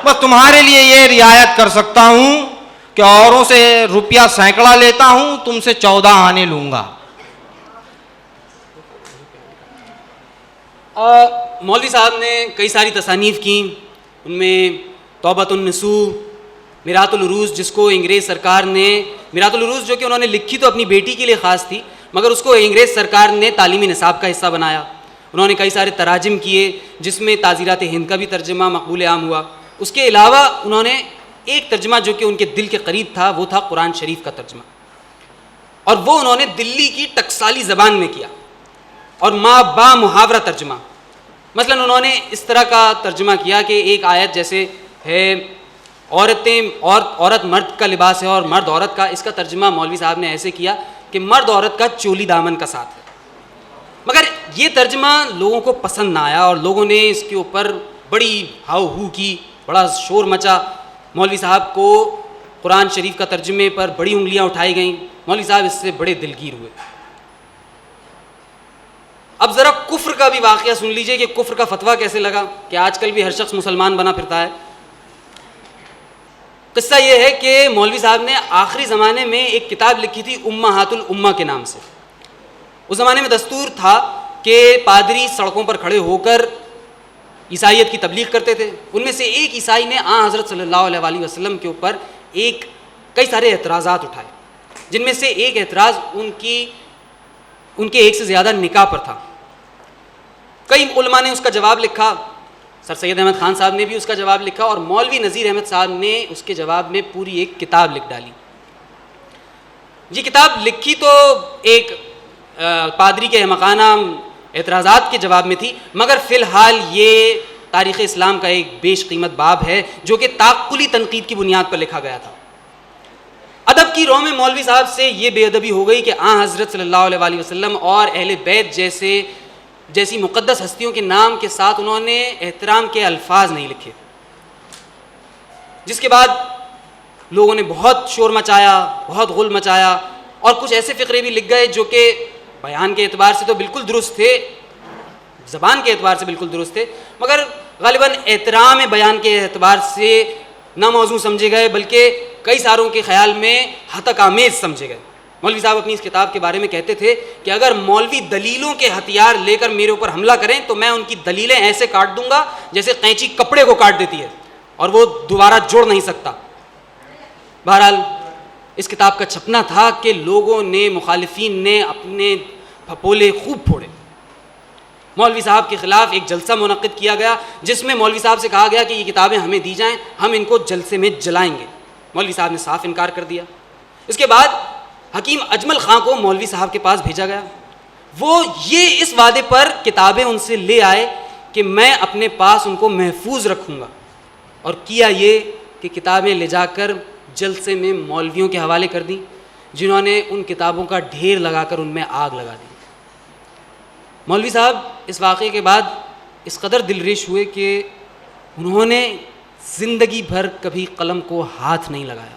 بس تمہارے لیے یہ رعایت کر سکتا ہوں کہ اوروں سے روپیہ سینکڑا لیتا ہوں, تم سے 14 آنے لوں گا. مولوی صاحب نے کئی ساری تصانیف کی. ان میں توبۃ النسوح, میرات العروج, جس کو انگریز سرکار نے, میرات العروج جو کہ انہوں نے لکھی تو اپنی بیٹی کے لیے خاص تھی, مگر اس کو انگریز سرکار نے تعلیمی نصاب کا حصہ بنایا. انہوں نے کئی سارے تراجم کیے جس میں تعزیرات ہند کا بھی ترجمہ مقبول عام ہوا. اس کے علاوہ انہوں نے ایک ترجمہ جو کہ ان کے دل کے قریب تھا وہ تھا قرآن شریف کا ترجمہ, اور وہ انہوں نے دلی کی ٹکسالی زبان میں کیا, اور ما با محاورہ ترجمہ. مثلا انہوں نے اس طرح کا ترجمہ کیا کہ ایک آیت جیسے ہے عورت مرد کا لباس ہے اور مرد عورت کا, اس کا ترجمہ مولوی صاحب نے ایسے کیا کہ مرد عورت کا چولی دامن کا ساتھ ہے. مگر یہ ترجمہ لوگوں کو پسند نہ آیا اور لوگوں نے اس کے اوپر بڑی ہاؤ ہو کی, بڑا شور مچا. مولوی صاحب کو قرآن شریف کا ترجمے پر بڑی انگلیاں اٹھائی گئیں. مولوی صاحب اس سے بڑے دلگیر ہوئے. اب ذرا کفر کا بھی واقعہ سن لیجئے کہ کفر کا فتویٰ کیسے لگا, کہ آج کل بھی ہر شخص مسلمان بنا پھرتا ہے. قصہ یہ ہے کہ مولوی صاحب نے آخری زمانے میں ایک کتاب لکھی تھی امہات الامہ کے نام سے. اس زمانے میں دستور تھا کہ پادری سڑکوں پر کھڑے ہو کر عیسائیت کی تبلیغ کرتے تھے. ان میں سے ایک عیسائی نے حضرت صلی اللہ علیہ وآلہ وسلم کے اوپر کئی سارے اعتراضات اٹھائے, جن میں سے ایک اعتراض ان کے ایک سے زیادہ نکاح پر تھا. کئی علماء نے اس کا جواب لکھا, سر سید احمد خان صاحب نے بھی اس کا جواب لکھا, اور مولوی نذیر احمد صاحب نے اس کے جواب میں پوری ایک کتاب لکھ ڈالی. یہ کتاب لکھی تو ایک پادری کے احمقانہ اعتراضات کے جواب میں تھی, مگر فی الحال یہ تاریخ اسلام کا ایک بیش قیمت باب ہے جو کہ تعقلی تنقید کی بنیاد پر لکھا گیا تھا. ادب کی رو میں مولوی صاحب سے یہ بے ادبی ہو گئی کہ حضرت صلی اللہ علیہ وآلہ وسلم اور اہل بیت جیسے جیسی مقدس ہستیوں کے نام کے ساتھ انہوں نے احترام کے الفاظ نہیں لکھے، جس کے بعد لوگوں نے بہت شور مچایا، بہت غل مچایا، اور کچھ ایسے فقرے بھی لکھ گئے جو کہ بیان کے اعتبار سے تو بالکل درست تھے، زبان کے اعتبار سے بالکل درست تھے، مگر غالباً احترام بیان کے اعتبار سے ناموزوں سمجھے گئے، بلکہ کئی ساروں کے خیال میں ہتک آمیز سمجھے گئے۔ مولوی صاحب اپنی اس کتاب کے بارے میں کہتے تھے کہ اگر مولوی دلیلوں کے ہتھیار لے کر میرے اوپر حملہ کریں تو میں ان کی دلیلیں ایسے کاٹ دوں گا جیسے قینچی کپڑے کو کاٹ دیتی ہے اور وہ دوبارہ جوڑ نہیں سکتا۔ بہرحال اس کتاب کا چھپنا تھا کہ لوگوں نے، مخالفین نے اپنے پھپولے خوب پھوڑے۔ مولوی صاحب کے خلاف ایک جلسہ منعقد کیا گیا جس میں مولوی صاحب سے کہا گیا کہ یہ کتابیں ہمیں دی جائیں، ہم ان کو جلسے میں جلائیں گے۔ مولوی صاحب نے صاف انکار کر دیا۔ اس کے بعد حکیم اجمل خان کو مولوی صاحب کے پاس بھیجا گیا، وہ یہ اس وعدے پر کتابیں ان سے لے آئے کہ میں اپنے پاس ان کو محفوظ رکھوں گا، اور کیا یہ کہ کتابیں لے جا کر جلسے میں مولویوں کے حوالے کر دیں، جنہوں نے ان کتابوں کا ڈھیر لگا کر ان میں آگ لگا دی۔ مولوی صاحب اس واقعے کے بعد اس قدر دلریش ہوئے کہ انہوں نے زندگی بھر کبھی قلم کو ہاتھ نہیں لگایا۔